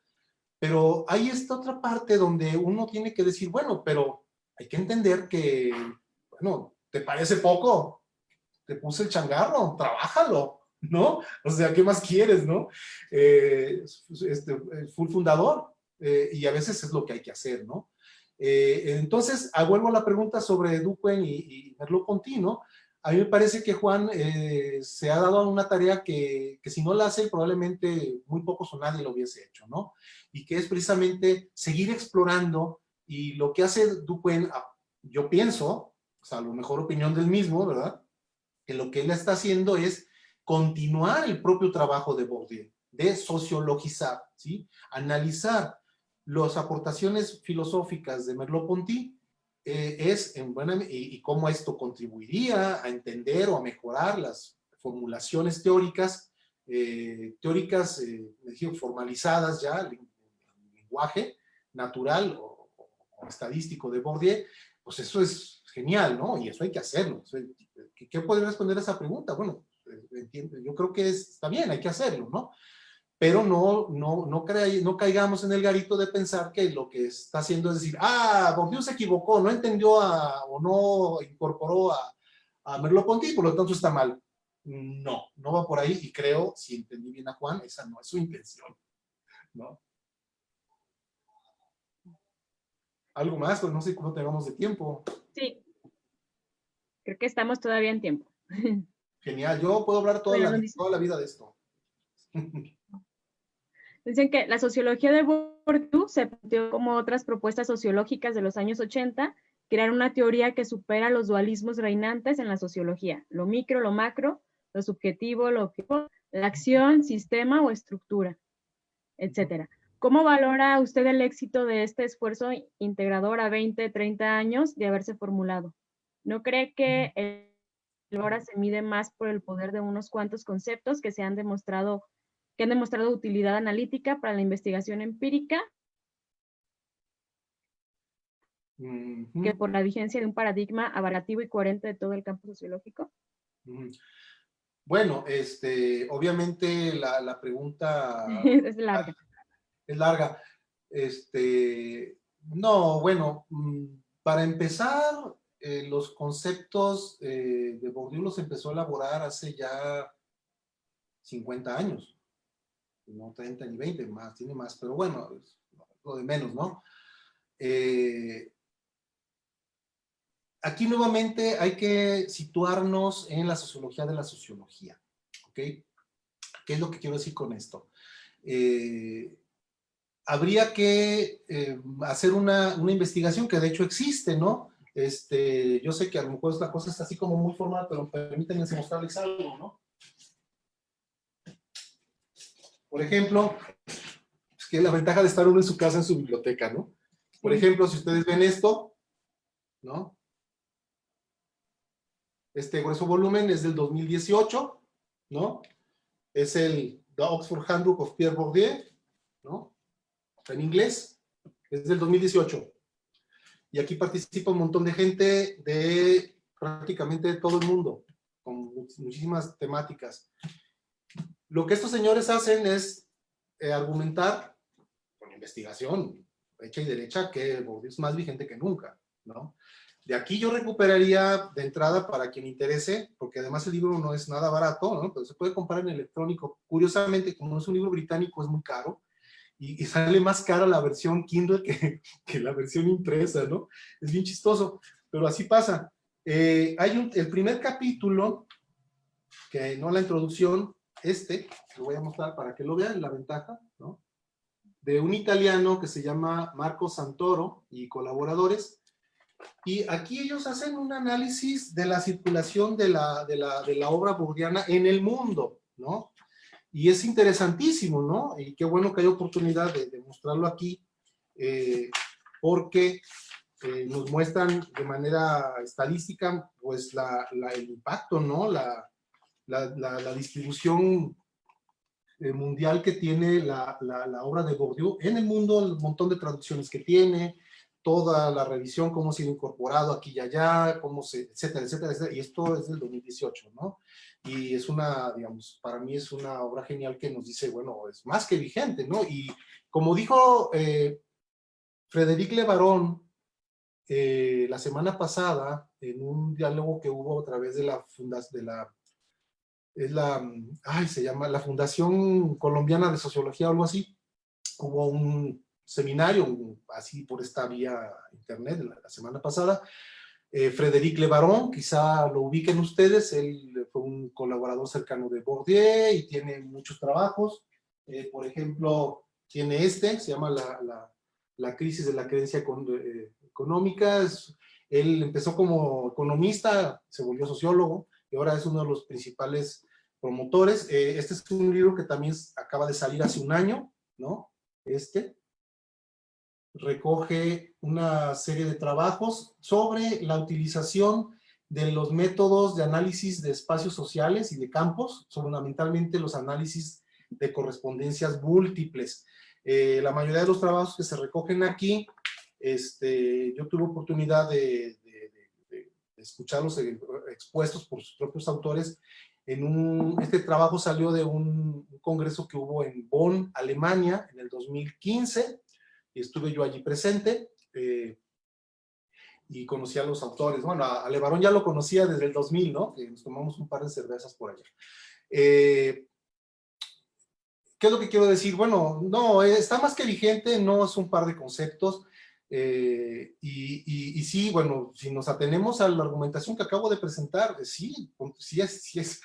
pero hay esta otra parte donde uno tiene que decir, bueno, pero hay que entender que, bueno, ¿te parece poco? Te puse el changarro, trabájalo, ¿no? O sea, ¿qué más quieres, no? Fue el fundador, y a veces es lo que hay que hacer, ¿no? Entonces, vuelvo a la pregunta sobre Durkheim y Merleau-Ponty, ¿no? A mí me parece que Juan se ha dado una tarea que si no la hace, probablemente muy pocos o nadie lo hubiese hecho, ¿no? Y que es precisamente seguir explorando, y lo que hace Durkheim, yo pienso, o sea, a lo mejor opinión del mismo, ¿verdad? Que lo que él está haciendo es continuar el propio trabajo de Bourdieu, de sociologizar, ¿sí? Analizar las aportaciones filosóficas de Merleau-Ponty, y cómo esto contribuiría a entender o a mejorar las formulaciones teóricas, formalizadas ya, el lenguaje natural o estadístico de Bourdieu. Pues eso es genial, ¿no? Y eso hay que hacerlo. ¿Qué podría responder a esa pregunta? Bueno, yo creo que está bien, hay que hacerlo, ¿no? Pero no caigamos en el garito de pensar que lo que está haciendo es decir, Bourdieu se equivocó, no entendió o no incorporó a Merleau-Ponty, por lo tanto está mal. No va por ahí, y creo, si entendí bien a Juan, esa no es su intención, ¿no? ¿Algo más? Pues no sé cómo tengamos de tiempo. Sí, creo que estamos todavía en tiempo. Genial, yo puedo hablar toda la vida de esto. Dicen que la sociología de Bourdieu se planteó como otras propuestas sociológicas de los años 80, crear una teoría que supera los dualismos reinantes en la sociología, lo micro, lo macro, lo subjetivo, lo objetivo, la acción, sistema o estructura, etcétera. ¿Cómo valora usted el éxito de este esfuerzo integrador a 20, 30 años de haberse formulado? ¿No cree que ahora se mide más por el poder de unos cuantos conceptos que han demostrado utilidad analítica para la investigación empírica, que por la vigencia de un paradigma abarcativo y coherente de todo el campo sociológico? Bueno, obviamente la pregunta es larga. Es larga. No, bueno, para empezar, los conceptos de Bourdieu los empezó a elaborar hace ya 50 años. No 30 ni 20, más, tiene más, pero bueno, es lo de menos, ¿no? Aquí nuevamente hay que situarnos en la sociología de la sociología, ¿ok? ¿Qué es lo que quiero decir con esto? Habría que hacer una investigación que de hecho existe, ¿no? Yo sé que a lo mejor la cosa está así como muy formal, pero permítanme mostrarles algo, ¿no? Por ejemplo, es que la ventaja de estar uno en su casa, en su biblioteca, ¿no? Por ejemplo, si ustedes ven esto, ¿no? Este grueso volumen es del 2018, ¿no? Es el The Oxford Handbook of Pierre Bourdieu, ¿no? Está en inglés, es del 2018. Y aquí participa un montón de gente de prácticamente todo el mundo, con muchísimas temáticas. Lo que estos señores hacen es argumentar con investigación hecha y derecha que Bourdieu es más vigente que nunca, ¿no? De aquí yo recuperaría de entrada para quien interese, porque además el libro no es nada barato, ¿no? Pero se puede comprar en electrónico. Curiosamente, como es un libro británico, es muy caro. Y sale más cara la versión Kindle que la versión impresa, ¿no? Es bien chistoso, pero así pasa. Hay el primer capítulo, que no la introducción, lo voy a mostrar para que lo vean, la ventaja, ¿no? De un italiano que se llama Marco Santoro y colaboradores, y aquí ellos hacen un análisis de la circulación de la obra bourdiana en el mundo, ¿no? Y es interesantísimo, ¿no? Y qué bueno que hay oportunidad de mostrarlo aquí, porque nos muestran de manera estadística, pues, el impacto, ¿no? La distribución mundial que tiene la obra de Bourdieu en el mundo, el montón de traducciones que tiene, toda la revisión, cómo ha sido incorporado aquí y allá, etcétera, etcétera, etcétera. Y esto es del 2018, ¿no? Y es una, digamos, para mí es una obra genial que nos dice, bueno, es más que vigente, ¿no? Y como dijo Frédéric Le Baron la semana pasada, en un diálogo que hubo a través de la fundación, se llama la Fundación Colombiana de Sociología o algo así. Hubo un seminario, así por esta vía internet, la semana pasada. Frédéric Le Baron, quizá lo ubiquen ustedes, él fue un colaborador cercano de Bourdieu y tiene muchos trabajos. Por ejemplo, tiene se llama la crisis de la creencia económica. Él empezó como economista, se volvió sociólogo y ahora es uno de los principales promotores. Este es un libro que también acaba de salir hace un año, ¿no? Recoge una serie de trabajos sobre la utilización de los métodos de análisis de espacios sociales y de campos, fundamentalmente los análisis de correspondencias múltiples. La mayoría de los trabajos que se recogen aquí, yo tuve oportunidad de escucharlos expuestos por sus propios autores. Este trabajo salió de un congreso que hubo en Bonn, Alemania, en el 2015, y estuve yo allí presente, y conocí a los autores. Bueno, a Le Baron ya lo conocía desde el 2000, ¿no? Que nos tomamos un par de cervezas por allá. ¿Qué es lo que quiero decir? Bueno, no, está más que vigente, no es un par de conceptos, y sí, bueno, si nos atenemos a la argumentación que acabo de presentar, sí es.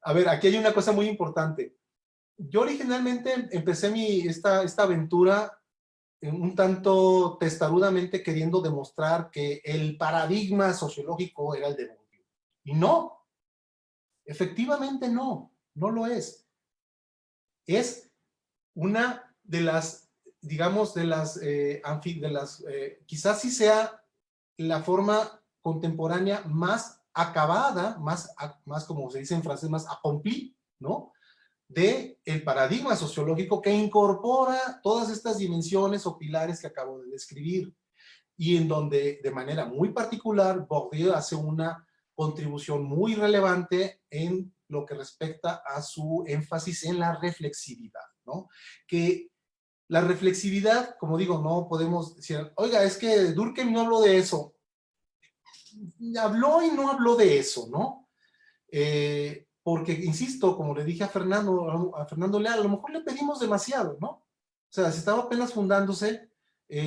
A ver, aquí hay una cosa muy importante. Yo originalmente empecé esta aventura un tanto testarudamente queriendo demostrar que el paradigma sociológico era el de Bourdieu. Y no, efectivamente no lo es. Es una de las, digamos, quizás sí sea la forma contemporánea más acabada, más como se dice en francés, más accomplie, ¿no? De el paradigma sociológico que incorpora todas estas dimensiones o pilares que acabo de describir, y en donde de manera muy particular Bourdieu hace una contribución muy relevante en lo que respecta a su énfasis en la reflexividad, ¿no? Que la reflexividad, como digo, no podemos decir, oiga, es que Durkheim no habló de eso. Habló y no habló de eso, ¿no? Porque, insisto, como le dije a Fernando Leal, a lo mejor le pedimos demasiado, ¿no? O sea, si estaba apenas fundándose,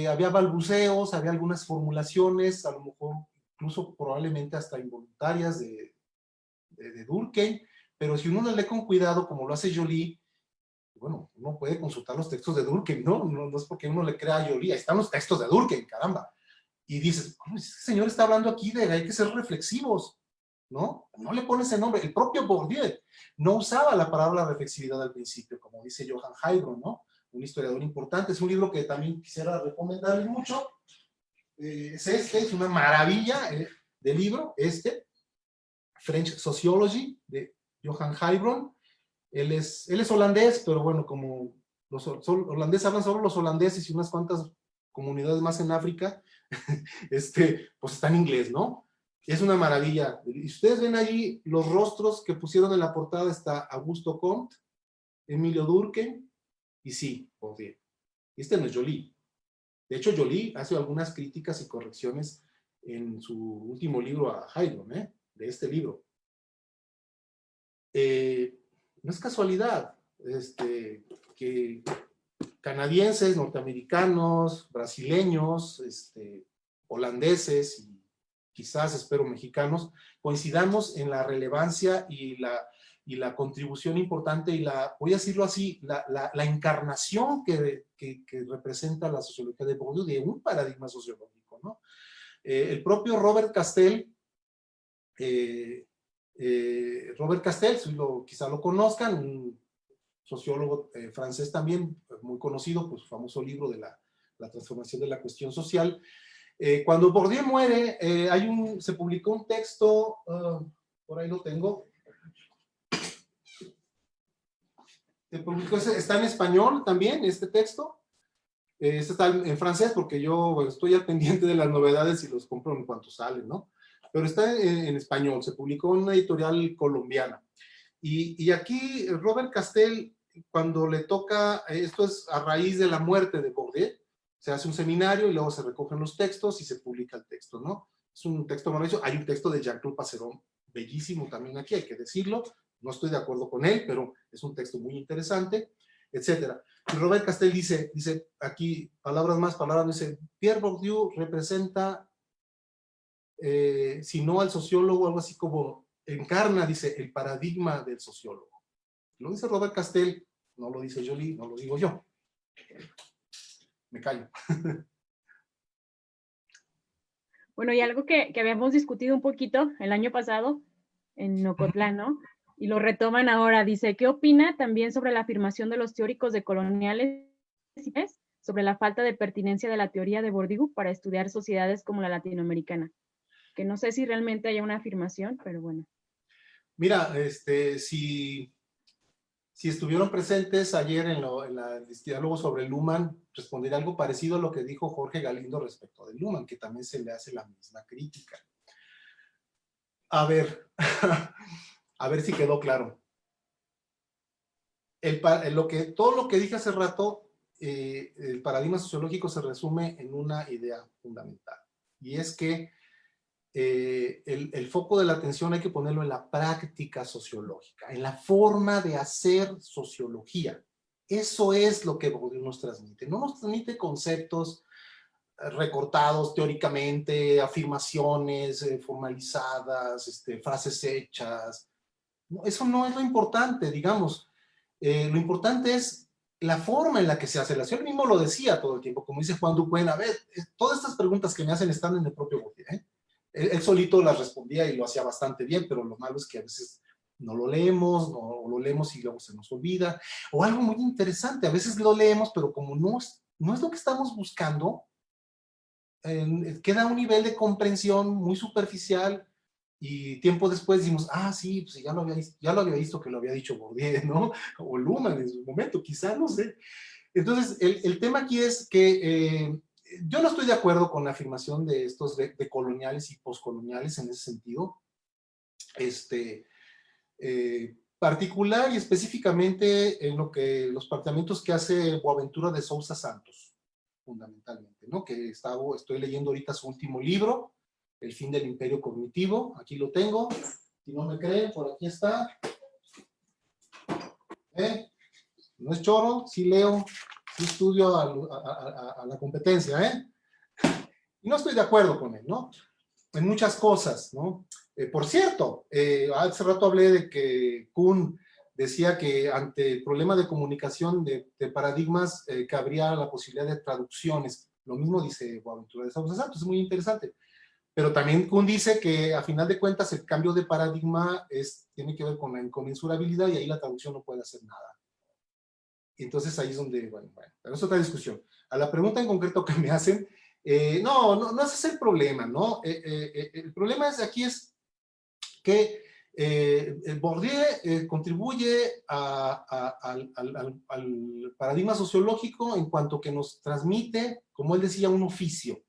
había balbuceos, había algunas formulaciones, a lo mejor incluso probablemente hasta involuntarias de Durkheim, pero si uno las lee con cuidado, como lo hace Joly, bueno, uno puede consultar los textos de Durkheim, ¿no? No es porque uno le crea a Joly, ahí están los textos de Durkheim, caramba. Y dices, ese señor está hablando aquí de hay que ser reflexivos, ¿no? No le pone ese nombre. El propio Bourdieu no usaba la palabra reflexividad al principio, como dice Johann Heilbronn, ¿no? Un historiador importante. Es un libro que también quisiera recomendarles mucho. Es una maravilla de libro, French Sociology, de Johann Heilbronn. Él es holandés, pero bueno, como los holandeses hablan solo los holandeses y unas cuantas comunidades más en África, pues está en inglés, ¿no? Es una maravilla. Y ustedes ven allí los rostros que pusieron en la portada, está Augusto Comte, Emilio Durkheim, y sí, Bourdieu. No es Joly. De hecho, Joly hace algunas críticas y correcciones en su último libro a Heilbronn, de este libro. No es casualidad que canadienses, norteamericanos, brasileños, holandeses y quizás, espero, mexicanos, coincidamos en la relevancia y la contribución importante y voy a decirlo así, la encarnación que representa la sociología de Bourdieu de un paradigma sociológico, ¿no? El propio Robert Castell, quizá lo conozcan, un sociólogo francés también, muy conocido por su famoso libro de la transformación de la cuestión social. Cuando Bourdieu muere, se publicó un texto, por ahí lo tengo, está en español también este texto, este está en francés porque yo bueno, estoy al pendiente de las novedades y los compro en cuanto salen, ¿no? Pero está en español, se publicó en una editorial colombiana. Y aquí Robert Castell, cuando le toca, esto es a raíz de la muerte de Bourdieu, se hace un seminario y luego se recogen los textos y se publica el texto, ¿no? Es un texto maravilloso. Hay un texto de Jean-Claude Passeron, bellísimo también aquí, hay que decirlo. No estoy de acuerdo con él, pero es un texto muy interesante, etcétera. Y Robert Castell dice aquí, palabras más, palabras menos, dice, Pierre Bourdieu representa, si no al sociólogo, algo así como, encarna, dice, el paradigma del sociólogo. Lo dice Robert Castell, no lo dice Joly, no lo digo yo. Me callo. Bueno, y algo que habíamos discutido un poquito el año pasado en Ocotlán, ¿no? Y lo retoman ahora, dice, ¿qué opina también sobre la afirmación de los teóricos decoloniales sobre la falta de pertinencia de la teoría de Bourdieu para estudiar sociedades como la latinoamericana? Que no sé si realmente haya una afirmación, pero bueno. Mira, si estuvieron presentes ayer en el diálogo sobre Luhmann, responderé algo parecido a lo que dijo Jorge Galindo respecto de Luhmann, que también se le hace la misma crítica. A ver, a ver si quedó claro. Todo lo que dije hace rato, el paradigma sociológico se resume en una idea fundamental, y es que el foco de la atención hay que ponerlo en la práctica sociológica, en la forma de hacer sociología. Eso es lo que Bourdieu nos transmite. No nos transmite conceptos recortados teóricamente, afirmaciones formalizadas, frases hechas. No, eso no es lo importante, digamos. Lo importante es la forma en la que se hace. Él mismo lo decía todo el tiempo, como dice Juan Ducuen, a ver, todas estas preguntas que me hacen están en el propio Bourdieu, ¿eh? Él solito las respondía y lo hacía bastante bien, pero lo malo es que a veces no lo leemos, o lo leemos y luego se nos olvida. O algo muy interesante, a veces lo leemos, pero como no es lo que estamos buscando, queda un nivel de comprensión muy superficial y tiempo después decimos, ah, sí, pues ya lo había visto que lo había dicho Bourdieu, ¿no? O Luhmann en su momento, quizá, no sé. Entonces, el tema aquí es que yo no estoy de acuerdo con la afirmación de estos de coloniales y poscoloniales en ese sentido. Particular y específicamente en los planteamientos que hace Boaventura de Sousa Santos, fundamentalmente, ¿no? Que estoy leyendo ahorita su último libro, El fin del imperio cognitivo. Aquí lo tengo. Si no me creen, por aquí está. No es choro, sí leo, sí estudio a la competencia, ¿eh? Y no estoy de acuerdo con él, ¿no? En muchas cosas, ¿no? Por cierto, hace rato hablé de que Kuhn decía que ante el problema de comunicación de paradigmas cabría la posibilidad de traducciones. Lo mismo dice Boaventura de Sousa Santos, es muy interesante. Pero también Kuhn dice que a final de cuentas el cambio de paradigma tiene que ver con la inconmensurabilidad y ahí la traducción no puede hacer nada. Y entonces ahí es donde, bueno, pero es otra discusión. A la pregunta en concreto que me hacen, no ese es el problema, ¿no? El problema aquí es que Bourdieu contribuye al paradigma sociológico en cuanto que nos transmite, como él decía, un oficio.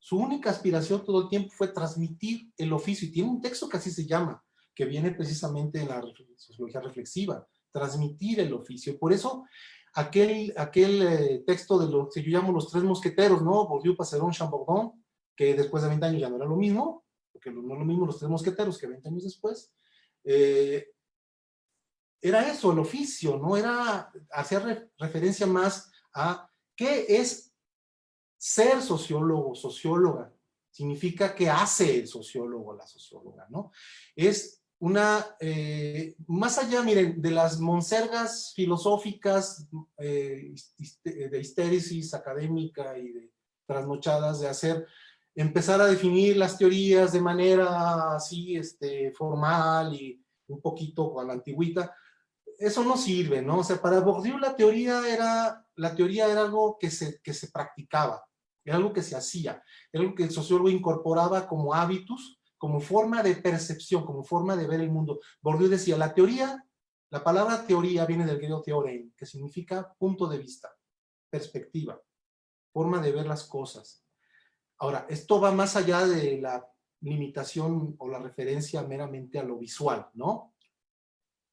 Su única aspiración todo el tiempo fue transmitir el oficio, y tiene un texto que así se llama, que viene precisamente en la sociología reflexiva, transmitir el oficio. Por eso aquel texto de lo que yo llamo los tres mosqueteros, ¿no? Bourdieu, Passeron, Chambordon, que después de 20 años ya no era lo mismo, porque no es lo mismo los tres mosqueteros que 20 años después, era eso, el oficio, ¿no? Era hacer referencia más a qué es ser sociólogo, socióloga. Significa qué hace el sociólogo, la socióloga, ¿no? Es más allá, miren, de las monsergas filosóficas de histéresis académica y de trasnochadas de empezar a definir las teorías de manera así formal y un poquito a la antigüita. eso no sirve, ¿no? O sea, para Bourdieu la teoría era algo que se practicaba, era algo que se hacía, era algo que el sociólogo incorporaba como hábitos, como forma de percepción, como forma de ver el mundo. Bourdieu decía, la teoría, la palabra teoría viene del griego theorein, que significa punto de vista, perspectiva, forma de ver las cosas. Ahora, esto va más allá de la limitación o la referencia meramente a lo visual, ¿no?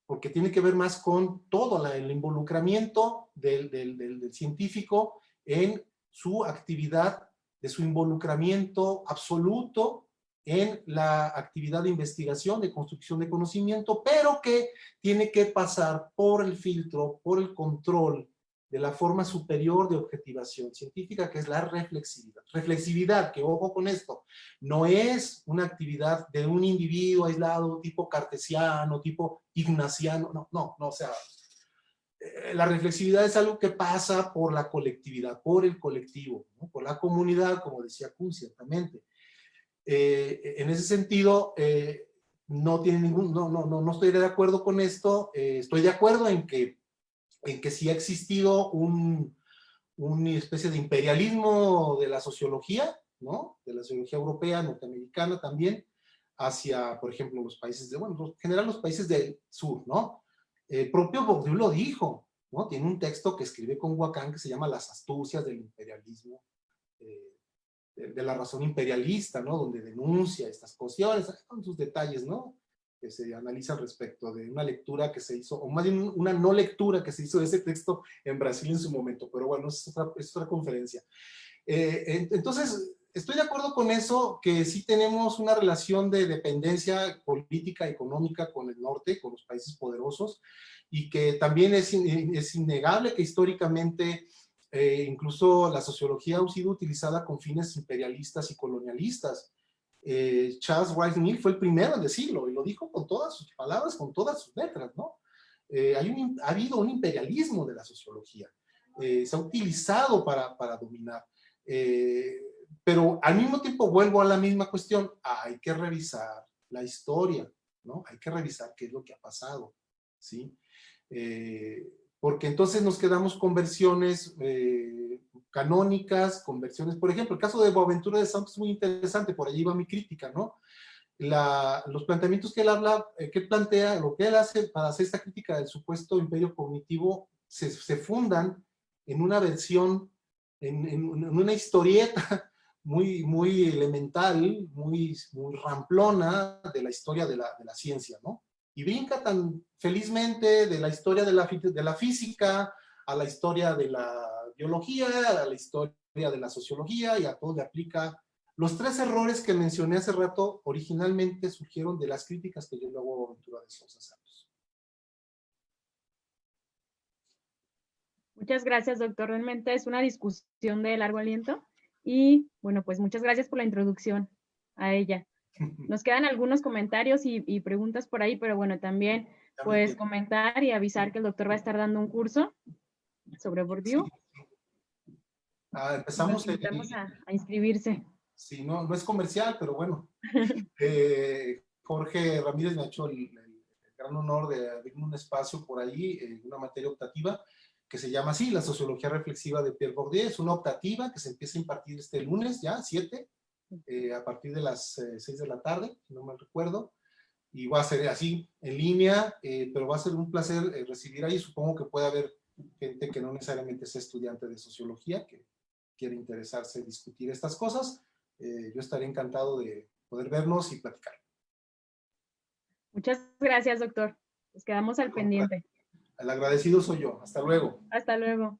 Porque tiene que ver más con todo el involucramiento del científico en su actividad, de su involucramiento absoluto en la actividad de investigación, de construcción de conocimiento, pero que tiene que pasar por el filtro, por el control de la forma superior de objetivación científica, que es la reflexividad. Reflexividad, que ojo con esto, no es una actividad de un individuo aislado, tipo cartesiano, tipo ignaciano, no, o sea, la reflexividad es algo que pasa por la colectividad, por el colectivo, ¿no? Por la comunidad, como decía Kuhn, ciertamente. En ese sentido, no estoy de acuerdo con esto. Estoy de acuerdo en que sí ha existido una especie de imperialismo de la sociología, ¿no? De la sociología europea, norteamericana también, hacia, por ejemplo, los países en general los países del sur, ¿no? El propio Bourdieu lo dijo, ¿no? Tiene un texto que escribe con Huacán que se llama Las astucias del imperialismo, de la razón imperialista, ¿no? Donde denuncia estas cuestiones, con sus detalles, ¿no? Que se analizan respecto de una lectura que se hizo, o más bien una no lectura que se hizo de ese texto en Brasil en su momento, pero bueno, es otra conferencia. Entonces, estoy de acuerdo con eso, que sí tenemos una relación de dependencia política, económica con el norte, con los países poderosos, y que también es innegable que históricamente incluso la sociología ha sido utilizada con fines imperialistas y colonialistas. Charles Rice Mill fue el primero en decirlo, y lo dijo con todas sus palabras, con todas sus letras, ¿no? Ha habido un imperialismo de la sociología, se ha utilizado para dominar. Pero al mismo tiempo vuelvo a la misma cuestión, hay que revisar la historia, ¿no? Hay que revisar qué es lo que ha pasado, ¿sí? Porque entonces nos quedamos con versiones canónicas, con versiones, por ejemplo, el caso de Boaventura de Santos es muy interesante, por allí va mi crítica, ¿no? Los planteamientos que él habla, que él plantea, lo que él hace para hacer esta crítica del supuesto imperio cognitivo, se fundan en una versión, en una historieta muy elemental, muy ramplona de la historia de la ciencia, ¿no? Y brinca tan felizmente de la historia de la física a la historia de la biología, a la historia de la sociología, y a todo le aplica. Los tres errores que mencioné hace rato originalmente surgieron de las críticas que yo le hago a Boaventura de Sousa Santos. Muchas gracias, doctor. Realmente es una discusión de largo aliento y, bueno, pues muchas gracias por la introducción a ella. Nos quedan algunos comentarios y preguntas por ahí, pero bueno, también pues comentar y avisar que el doctor va a estar dando un curso sobre Bourdieu. Sí. Empezamos. Los invitamos a inscribirse. Sí, no es comercial, pero bueno. Jorge Ramírez me ha hecho el gran honor de abrirme un espacio por ahí, una materia optativa que se llama así, la sociología reflexiva de Pierre Bourdieu. Es una optativa que se empieza a impartir este lunes ya, 7, a partir de las 6 de la tarde, si no mal recuerdo, y va a ser así en línea, pero va a ser un placer recibir ahí. Supongo que puede haber gente que no necesariamente sea estudiante de sociología, que quiere interesarse en discutir estas cosas. Yo estaré encantado de poder vernos y platicar. Muchas gracias, doctor. Nos quedamos al pendiente. El agradecido soy yo. Hasta luego. Hasta luego.